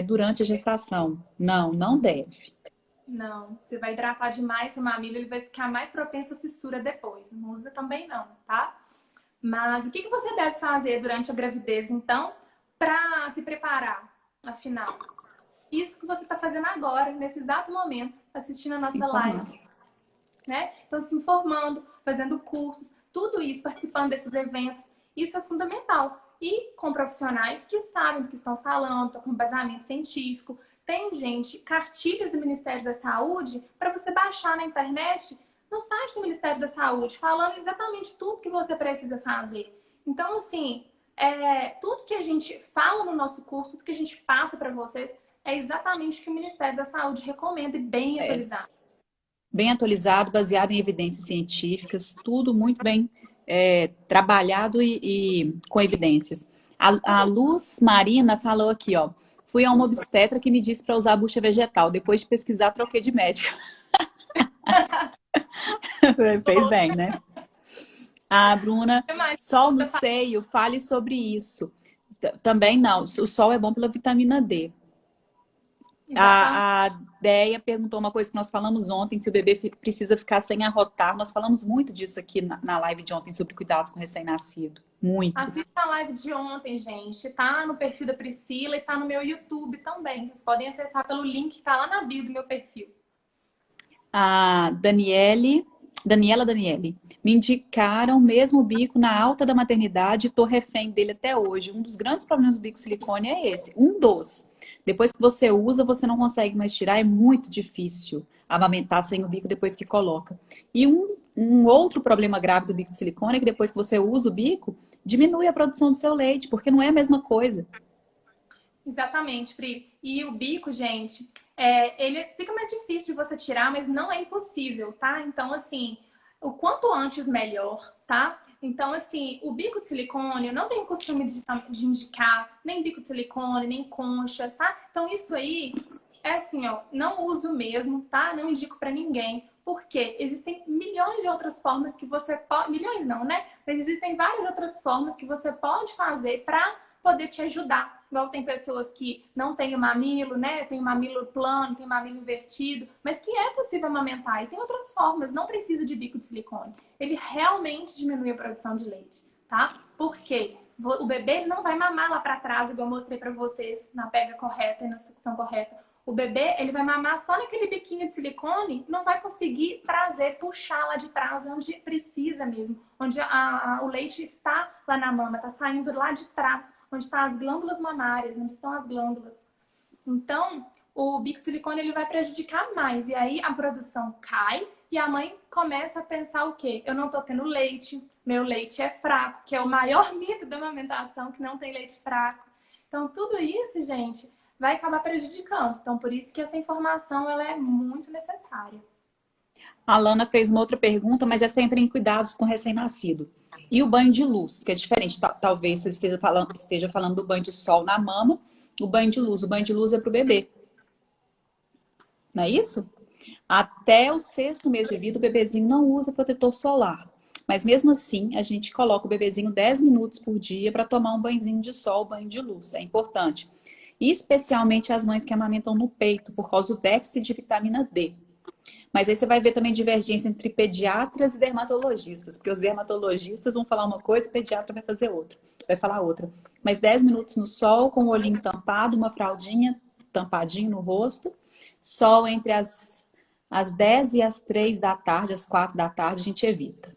durante a gestação. Não deve. Não, você vai hidratar demais seu mamilo, ele vai ficar mais propenso a fissura depois. Não usa também não, tá? Mas o que você deve fazer durante a gravidez, então, para se preparar, afinal? Isso que você está fazendo agora, nesse exato momento, assistindo a nossa live. Né? Então, se informando, fazendo cursos, tudo isso, participando desses eventos, isso é fundamental. e com profissionais que sabem do que estão falando, com embasamento científico. Tem, gente, cartilhas do Ministério da Saúde para você baixar na internet, no site do Ministério da Saúde, falando exatamente tudo que você precisa fazer. Então, assim, tudo que a gente fala no nosso curso, tudo que a gente passa para vocês, é exatamente o que o Ministério da Saúde recomenda e bem atualizado. Bem atualizado, baseado em evidências científicas, tudo muito bem trabalhado e com evidências. A Luz Marina falou aqui, ó, fui a uma obstetra que me disse para usar bucha vegetal. Depois de pesquisar, troquei de médica. Fez bem, né? A Bruna, sol no seio, fale sobre isso. Também não, o sol é bom pela vitamina D. A Deia perguntou uma coisa que nós falamos ontem, se o bebê precisa ficar sem arrotar. Nós falamos muito disso aqui na live de ontem, sobre cuidados com recém-nascido. Muito. Assista a live de ontem, gente. Tá no perfil da Priscila e tá no meu YouTube também. Vocês podem acessar pelo link que tá lá na bio do meu perfil. A Daniele, me indicaram mesmo o bico na alta da maternidade e tô refém dele até hoje. Um dos grandes problemas do bico silicone é esse. Um dos. Depois que você usa, você não consegue mais tirar. É muito difícil amamentar sem o bico depois que coloca. E um outro problema grave do bico de silicone é que depois que você usa o bico, diminui a produção do seu leite, porque não é a mesma coisa. Exatamente, Pri. E o bico, gente, ele fica mais difícil de você tirar, mas não é impossível, tá? Então, assim, o quanto antes, melhor, tá? Então, assim, o bico de silicone, eu não tenho costume de indicar nem bico de silicone, nem concha, tá? Então, isso aí é assim, ó, não uso mesmo, tá? Não indico pra ninguém. Porque existem milhões de outras formas que você pode... Milhões não, né? Mas existem várias outras formas que você pode fazer pra poder te ajudar. Igual tem pessoas que não têm o mamilo, né? Tem o mamilo plano, tem o mamilo invertido, mas que é possível amamentar. E tem outras formas, não precisa de bico de silicone. Ele realmente diminui a produção de leite, tá? Por quê? O bebê não vai mamar lá para trás, igual eu mostrei para vocês na pega correta e na sucção correta. O bebê, ele vai mamar só naquele biquinho de silicone, não vai conseguir trazer, puxar lá de trás, onde precisa mesmo. Onde o leite está lá na mama, está saindo lá de trás, onde estão as glândulas mamárias, onde estão as glândulas. Então, o bico de silicone, ele vai prejudicar mais. E aí, a produção cai e a mãe começa a pensar o quê? Eu não estou tendo leite, meu leite é fraco, que é o maior mito da amamentação, que não tem leite fraco. Então, tudo isso, gente, vai acabar prejudicando. Então, por isso que essa informação ela é muito necessária. A Lana fez uma outra pergunta, mas essa entra em cuidados com recém-nascido. E o banho de luz, que é diferente. Talvez você esteja falando do banho de sol na mama, o banho de luz. O banho de luz é para o bebê. Não é isso? Até o 6º mês de vida, o bebezinho não usa protetor solar. Mas mesmo assim, a gente coloca o bebezinho 10 minutos por dia para tomar um banhozinho de sol, banho de luz. É importante. E especialmente as mães que amamentam no peito, por causa do déficit de vitamina D. Mas aí você vai ver também divergência entre pediatras e dermatologistas, porque os dermatologistas vão falar uma coisa, o pediatra vai fazer outra, vai falar outra. Mas 10 minutos no sol, com o olhinho tampado, uma fraldinha tampadinho no rosto, sol entre as 10 e as 3 da tarde, às 4 da tarde, a gente evita.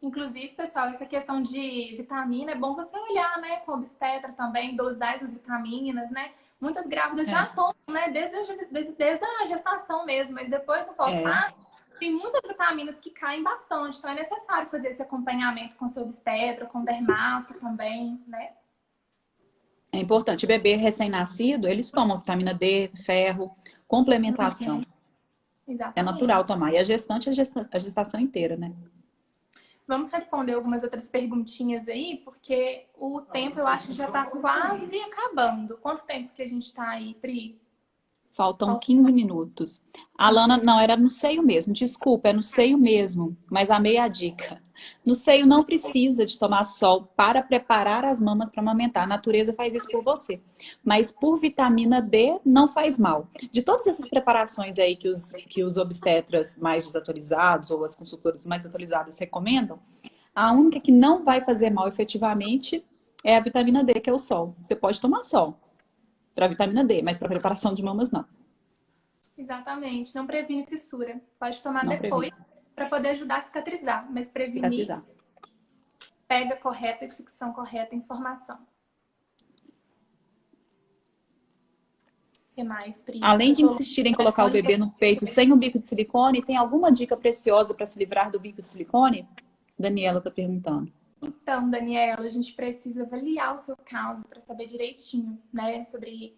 Inclusive, pessoal, essa questão de vitamina, é bom você olhar, né, com o obstetra também, dosar essas vitaminas, né? Muitas grávidas já tomam, né, desde a gestação mesmo, mas depois no pós-parto, tem muitas vitaminas que caem bastante, então é necessário fazer esse acompanhamento com seu obstetra, com o dermato também, né? É importante. O bebê recém-nascido, eles tomam vitamina D, ferro, complementação. Exatamente. É natural tomar. E a gestante, a gestação inteira, né? Vamos responder algumas outras perguntinhas aí, porque o tempo eu acho que já está quase acabando. Quanto tempo que a gente está aí, Pri? Faltam 15 minutos. A Lana, não, era no seio mesmo. Desculpa, é no seio mesmo. Mas amei a dica. No seio não precisa de tomar sol para preparar as mamas para amamentar. A natureza faz isso por você. Mas por vitamina D não faz mal. De todas essas preparações aí que os obstetras mais desatualizados ou as consultoras mais atualizadas recomendam, a única que não vai fazer mal efetivamente é a vitamina D, que é o sol. Você pode tomar sol para vitamina D, mas para preparação de mamas não. Exatamente, não previne fissura. Pode tomar Não depois para poder ajudar a cicatrizar, mas prevenir. Cicatrizar. pega correta e sucção correta a informação. O que mais, Pri? Além de insistir em colocar o bebê no peito sem o bico de silicone, tem alguma dica preciosa para se livrar do bico de silicone? Daniela está perguntando. Então, Daniela, a gente precisa avaliar o seu caso para saber direitinho, né, sobre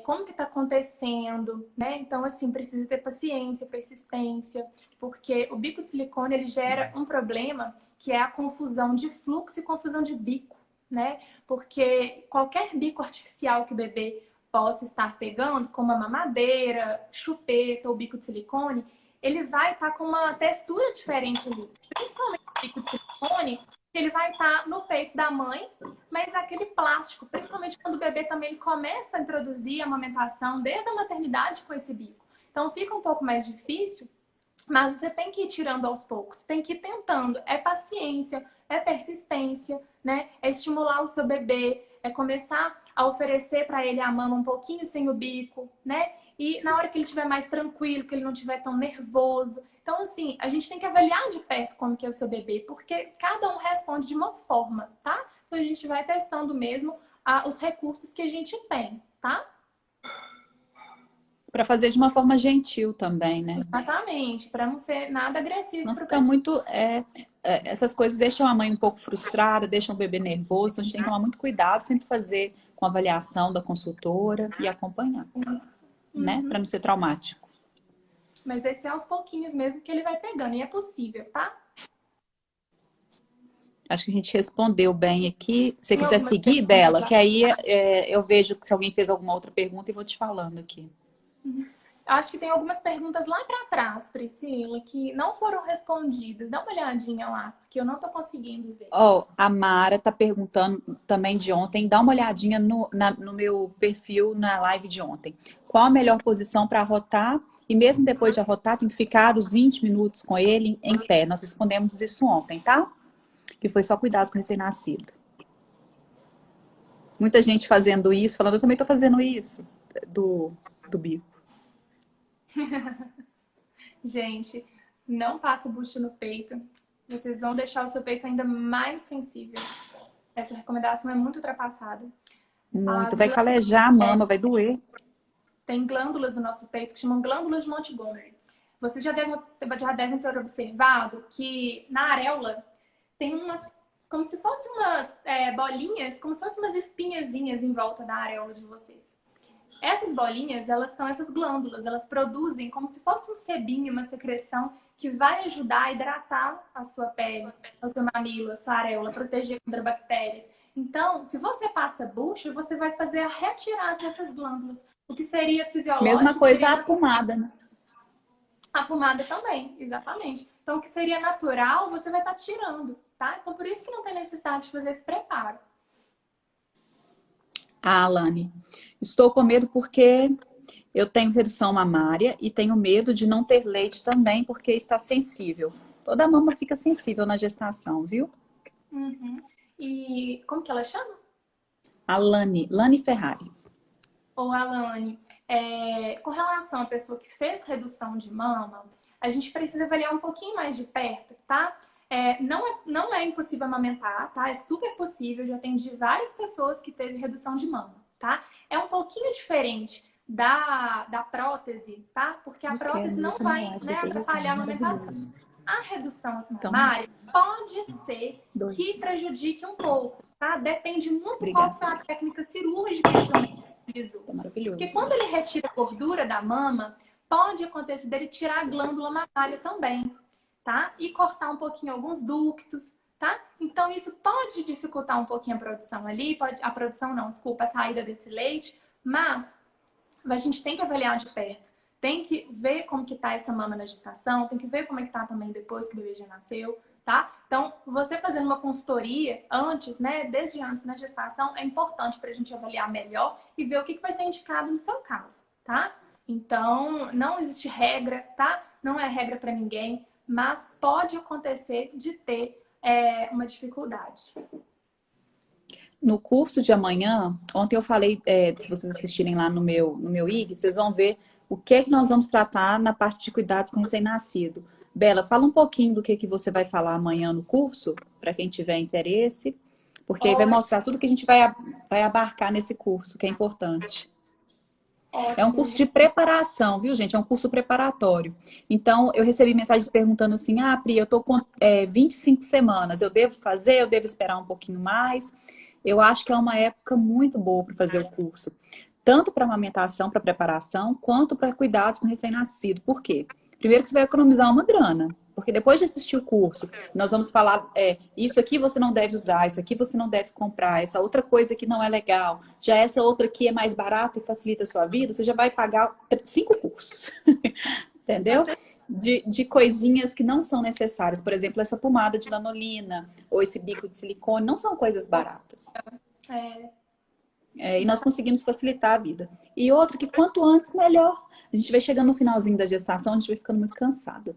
como que está acontecendo, né? Então, assim, precisa ter paciência, persistência, porque o bico de silicone, ele gera um problema que é a confusão de fluxo e confusão de bico, né? Porque qualquer bico artificial que o bebê possa estar pegando, como a mamadeira, chupeta ou bico de silicone, ele vai estar com uma textura diferente ali. Principalmente o bico de silicone, ele vai estar no peito da mãe, mas aquele plástico, principalmente quando o bebê também ele começa a introduzir a amamentação desde a maternidade com esse bico. Então fica um pouco mais difícil, mas você tem que ir tirando aos poucos, tem que ir tentando. É paciência, é persistência, né? É estimular o seu bebê, é começar a oferecer para ele a mama um pouquinho sem o bico, né? E na hora que ele estiver mais tranquilo, que ele não estiver tão nervoso. Então, assim, a gente tem que avaliar de perto como que é o seu bebê, porque cada um responde de uma forma, tá? Então, a gente vai testando mesmo os recursos que a gente tem, tá? Para fazer de uma forma gentil também, né? Exatamente, para não ser nada agressivo. Não ficar muito... essas coisas deixam a mãe um pouco frustrada, deixam o bebê nervoso, então a gente tem que tomar muito cuidado, sempre fazer com avaliação da consultora e acompanhar, Isso. né? Para não ser traumático. Mas esse é aos pouquinhos mesmo que ele vai pegando, e é possível, tá? Acho que a gente respondeu bem aqui. Se você quiser seguir, Bela, que aí eu vejo se alguém fez alguma outra pergunta e vou te falando aqui. Acho que tem algumas perguntas lá para trás, Priscila, que não foram respondidas. Dá uma olhadinha lá, porque eu não tô conseguindo ver. A Mara tá perguntando também de ontem. Dá uma olhadinha no meu perfil na live de ontem. Qual a melhor posição para arrotar? E mesmo depois de arrotar, tem que ficar os 20 minutos com ele em pé. Nós respondemos isso ontem, tá? Que foi só cuidados com recém-nascido. Muita gente fazendo isso, falando, eu também tô fazendo isso, do bico. Gente, não passa bucho no peito. Vocês vão deixar o seu peito ainda mais sensível. Essa recomendação é muito ultrapassada. Muito. Vai calejar a mama, vai doer. Tem glândulas no nosso peito que chamam glândulas de Montgomery. Vocês já devem ter observado que na areola tem umas, como se fossem umas bolinhas, como se fossem umas espinhazinhas em volta da areola de vocês. Essas bolinhas, elas são essas glândulas, elas produzem como se fosse um sebinho, uma secreção que vai ajudar a hidratar a sua pele, o seu mamilo, a sua areola, proteger contra bactérias. Então, se você passa bucho, você vai fazer a retirada dessas glândulas, o que seria fisiológico. Mesma coisa a pomada, né? A pomada também, exatamente. Então, o que seria natural, você vai estar tirando, tá? Então, por isso que não tem necessidade de fazer esse preparo. Alane, estou com medo porque eu tenho redução mamária e tenho medo de não ter leite também porque está sensível. Toda mama fica sensível na gestação, viu? E como que ela chama? Alane, Lani Ferrari. Ô, Alane, com relação à pessoa que fez redução de mama, a gente precisa avaliar um pouquinho mais de perto, tá? Não é impossível amamentar, tá? É super possível. Já atendi várias pessoas que teve redução de mama, tá? É um pouquinho diferente da prótese, tá? Porque a prótese não vai atrapalhar a amamentação. A redução mamária pode ser que prejudique um pouco, tá? Depende muito qual foi a técnica cirúrgica que ele utilizou. Porque quando ele retira a gordura da mama, pode acontecer dele tirar a glândula mamária também, tá? E cortar um pouquinho alguns ductos, tá? Então, isso pode dificultar um pouquinho a produção ali, a saída desse leite, mas a gente tem que avaliar de perto. Tem que ver como que tá essa mama na gestação, tem que ver como é que tá também depois que o bebê já nasceu, tá? Então, você fazendo uma consultoria antes, né, desde antes na gestação, é importante pra gente avaliar melhor e ver o que vai ser indicado no seu caso, tá? Então, não existe regra, tá? Não é regra pra ninguém, mas pode acontecer de ter uma dificuldade. No curso de amanhã, ontem eu falei, se vocês assistirem lá no meu IG, vocês vão ver o que é que nós vamos tratar na parte de cuidados com recém-nascido. Bela, fala um pouquinho do que você vai falar amanhã no curso, para quem tiver interesse, porque aí vai mostrar tudo que a gente vai abarcar nesse curso, que é importante. É um Ótimo, curso de gente. preparação, viu, gente? É um curso preparatório. Então, eu recebi mensagens perguntando assim, Pri, eu tô com 25 semanas, eu devo fazer? Eu devo esperar um pouquinho mais? Eu acho que é uma época muito boa para fazer o curso. Tanto para amamentação, para preparação, quanto para cuidados com recém-nascido. Por quê? Primeiro que você vai economizar uma grana. Porque depois de assistir o curso, nós vamos falar, isso aqui você não deve usar, isso aqui você não deve comprar, essa outra coisa que não é legal, já essa outra aqui é mais barata e facilita a sua vida, você já vai pagar 5 cursos. Entendeu? De coisinhas que não são necessárias. Por exemplo, essa pomada de lanolina ou esse bico de silicone não são coisas baratas. E nós conseguimos facilitar a vida. E outra que quanto antes, melhor. A gente vai chegando no finalzinho da gestação, a gente vai ficando muito cansada.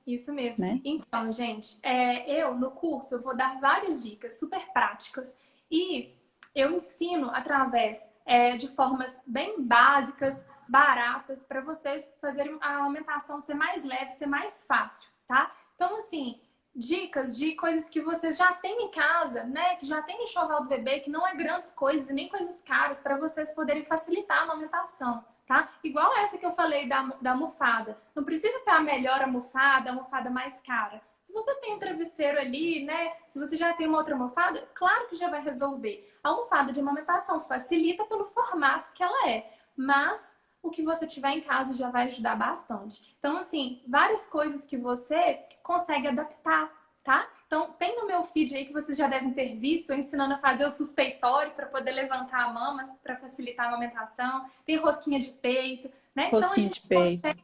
Isso mesmo. Né? Então, gente, eu no curso eu vou dar várias dicas super práticas e eu ensino através de formas bem básicas, baratas, para vocês fazerem a alimentação ser mais leve, ser mais fácil, tá? Então, assim, dicas de coisas que vocês já têm em casa, né? Que já tem no enxoval do bebê, que não é grandes coisas e nem coisas caras, para vocês poderem facilitar a amamentação. Tá? Igual essa que eu falei da almofada. Não precisa ter a melhor almofada, a almofada mais cara. Se você tem um travesseiro ali, né? Se você já tem uma outra almofada, claro que já vai resolver. A almofada de amamentação facilita pelo formato que ela é. Mas o que você tiver em casa já vai ajudar bastante. Então, assim, várias coisas que você consegue adaptar, tá? Então, tem no meu feed aí que vocês já devem ter visto, eu ensinando a fazer o suspeitório para poder levantar a mama, para facilitar a amamentação. Tem rosquinha de peito, né? Então, a Rosquinha de gente peito. consegue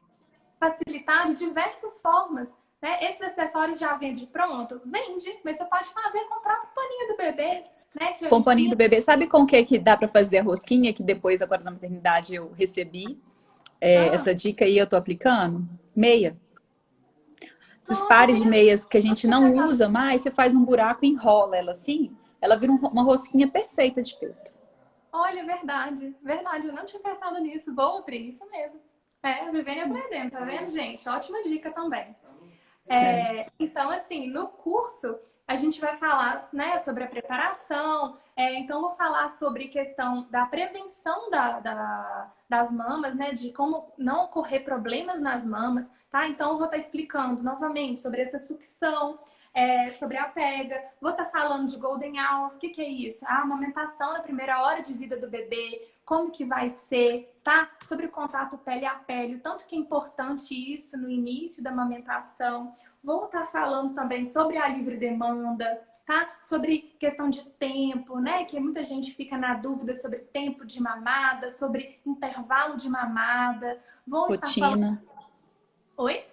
facilitar de diversas formas, né? Esses acessórios já vende pronto? Vende, mas você pode fazer com o próprio paninho do bebê, né? Que eu Com o paninho ensino. do bebê. Sabe com o que dá para fazer a rosquinha? Que depois, agora na maternidade, eu recebi essa dica e eu tô aplicando? Meia. Esses Nossa, pares de meias que a não gente tinha não pensado. usa mais, você faz um buraco e enrola ela assim, ela vira uma rosquinha perfeita de peito. Olha, verdade, verdade, eu não tinha pensado nisso. Boa, Pri, isso mesmo. Vivendo e aprendendo, tá vendo, gente? Ótima dica também. Então, assim, no curso a gente vai falar, né, sobre a preparação. Então, vou falar sobre questão da prevenção das mamas, né, de como não ocorrer problemas nas mamas, tá? Então, eu vou estar explicando novamente sobre essa sucção, sobre a pega. Vou estar falando de Golden Hour. O que é isso? A amamentação na primeira hora de vida do bebê, como que vai ser, tá? Sobre o contato pele a pele, o tanto que é importante isso no início da amamentação. Vou estar falando também sobre a livre demanda, tá? Sobre questão de tempo, né? Que muita gente fica na dúvida sobre tempo de mamada, sobre intervalo de mamada. Vou estar falando... Rotina. Oi?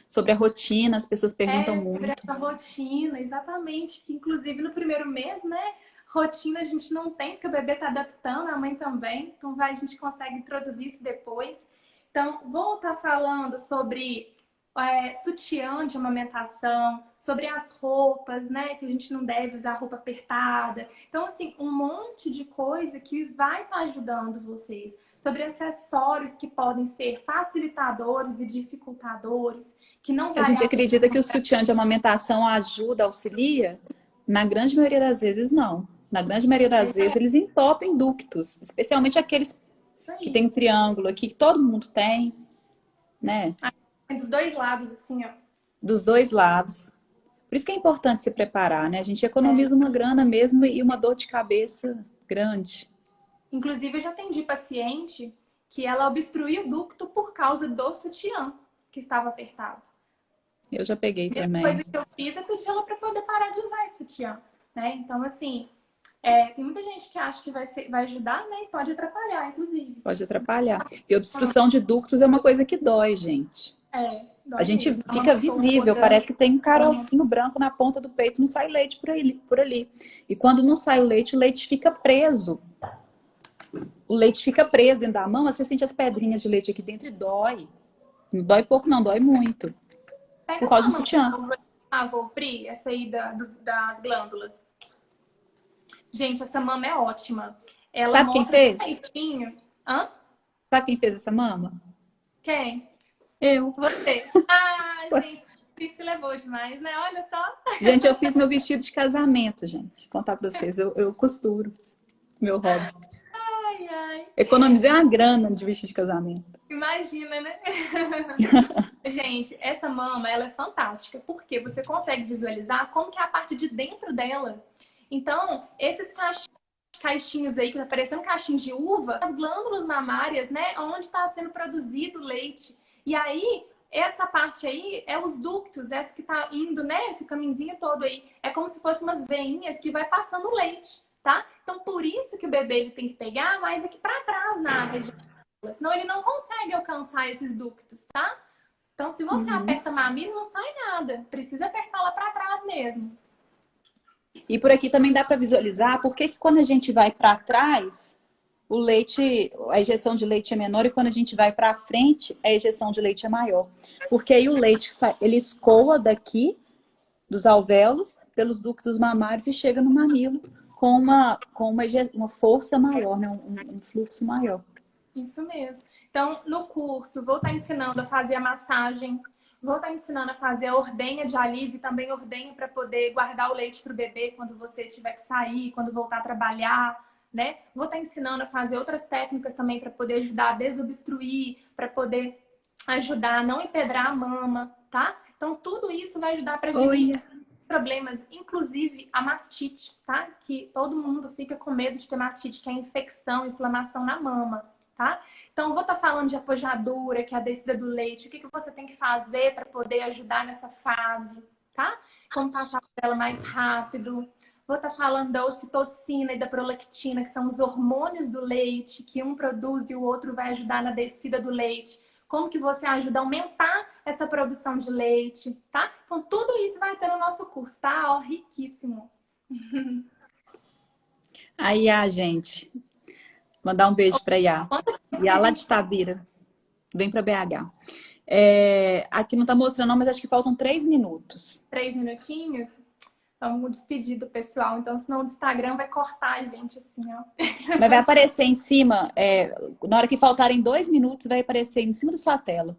Sobre a rotina, as pessoas perguntam Sobre muito. essa rotina, exatamente. Que inclusive no primeiro mês, né? Rotina a gente não tem, porque o bebê está adaptando, a mãe também. Então a gente consegue introduzir isso depois. Então, vou estar falando sobre sutiã de amamentação, sobre as roupas, né? Que a gente não deve usar roupa apertada. Então, assim, um monte de coisa que vai estar ajudando vocês. Sobre acessórios que podem ser facilitadores e dificultadores, que não A vai gente acredita que o sutiã de amamentação ajuda, auxilia? Na grande maioria das vezes, não. Na grande maioria das vezes, eles entopem ductos, especialmente aqueles que tem um triângulo aqui, que todo mundo tem, né? Dos dois lados, assim, ó. Dos dois lados. Por isso que é importante se preparar, né? A gente economiza uma grana mesmo e uma dor de cabeça grande. Inclusive, eu já atendi paciente que ela obstruiu o ducto por causa do sutiã, que estava apertado. Eu já peguei A mesma também. coisa que eu fiz é pedir ela para poder parar de usar esse sutiã, né? Então, assim, tem muita gente que acha que vai ajudar, né? E pode atrapalhar, inclusive. Pode atrapalhar. E obstrução de ductos é uma coisa que dói, gente. Dói A gente mesmo. fica visível, parece que tem um carocinho branco na ponta do peito, não sai leite por ali. E quando não sai o leite fica preso. O leite fica preso dentro da mão, você sente as pedrinhas de leite aqui dentro e dói. Não dói pouco, não, dói muito. Pega Por causa essa de um sutiã. mama, Pri, essa aí das glândulas. Gente, essa mama é ótima. Ela Sabe quem mostra fez? direitinho. Hã? Sabe quem fez essa mama? Quem? Eu. Você. Ah, gente, isso que levou demais, né? Olha só. Gente, eu fiz meu vestido de casamento, gente. Vou contar pra vocês. Eu costuro. Meu hobby. Ai, ai. Economizei uma grana de vestido de casamento. Imagina, né? Gente, essa mama, ela é fantástica, porque você consegue visualizar como que é a parte de dentro dela. Então, esses caixinhos aí, que tá parecendo caixinhos de uva, as glândulas mamárias, né? Onde está sendo produzido o leite. E aí, essa parte aí é os ductos, essa que tá indo, né? Esse caminhozinho todo aí. É como se fossem umas veinhas que vai passando o leite, tá? Então, por isso que o bebê ele tem que pegar mais aqui para trás na região. Senão ele não consegue alcançar esses ductos, tá? Então, se você aperta mamilo, não sai nada. Precisa apertar lá para trás mesmo. E por aqui também dá para visualizar porque que quando a gente vai para trás, o leite, a ejeção de leite é menor e quando a gente vai para frente, a ejeção de leite é maior. Porque aí o leite ele escoa daqui dos alvéolos pelos ductos mamários e chega no mamilo com uma força maior, né? Um fluxo maior. Isso mesmo. Então, no curso, vou estar ensinando a fazer a massagem, vou estar ensinando a fazer a ordenha de alívio, também ordenha para poder guardar o leite para o bebê quando você tiver que sair, quando voltar a trabalhar, né? Vou estar ensinando a fazer outras técnicas também para poder ajudar a desobstruir, para poder ajudar a não empedrar a mama, tá? Então, tudo isso vai ajudar a prevenir problemas, inclusive a mastite, tá? Que todo mundo fica com medo de ter mastite, que é infecção, inflamação na mama, tá? Então, vou estar falando de apojadura, que é a descida do leite, o que você tem que fazer para poder ajudar nessa fase, tá? Como passar por ela mais rápido. Vou estar falando da ocitocina e da prolactina, que são os hormônios do leite, que um produz e o outro vai ajudar na descida do leite. Como que você ajuda a aumentar essa produção de leite, tá? Então, tudo isso vai ter no nosso curso, tá? Ó, riquíssimo. Aí, gente, mandar um beijo para Iá. Iá lá de Itabira. Vem para BH. Aqui não tá mostrando não, mas acho que faltam 3 minutos. 3 minutinhos? Vamos despedir do pessoal. Então, senão o Instagram vai cortar a gente assim, ó. Mas vai aparecer em cima, na hora que faltarem 2 minutos, vai aparecer em cima da sua tela.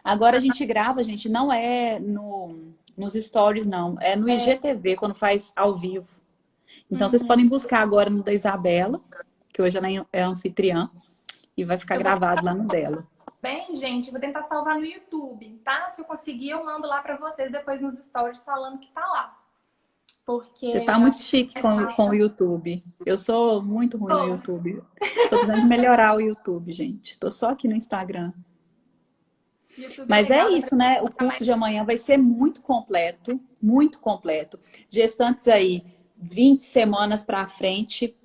Agora a gente grava, gente, não é nos stories, não. É no IGTV, quando faz ao vivo. Então, vocês podem buscar agora no da Isabela, que hoje ela é anfitriã, e vai ficar gravado lá no dela. Bem, gente, vou tentar salvar no YouTube, tá? Se eu conseguir, eu mando lá pra vocês depois nos stories falando que tá lá. Porque você tá muito chique com o YouTube. Eu sou muito ruim no YouTube. Tô precisando de melhorar o YouTube, gente. Tô só aqui no Instagram. Mas é isso, né? O curso de amanhã vai ser muito completo, muito completo. Gestantes aí, 20 semanas pra frente.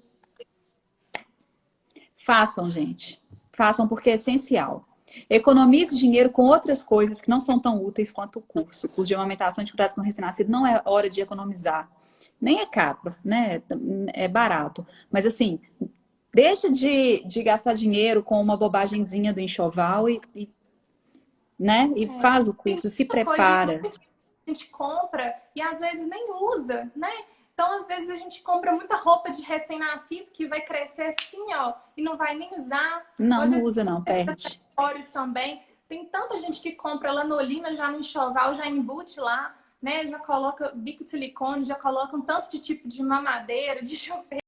Façam, gente. Façam porque é essencial. Economize dinheiro com outras coisas que não são tão úteis quanto o curso. O curso de amamentação de cuidados com recém-nascido não é hora de economizar. Nem é caro, né? É barato. Mas assim, deixa de gastar dinheiro com uma bobagemzinha do enxoval né? E faz o curso, se prepara. A gente compra e às vezes nem usa, né? Então, às vezes, a gente compra muita roupa de recém-nascido que vai crescer assim, ó, e não vai nem usar. Não, não usa não, perde. Também. Tem tanta gente que compra lanolina já no enxoval, já embute lá, né? Já coloca bico de silicone, já coloca um tanto de tipo de mamadeira, de chuveiro.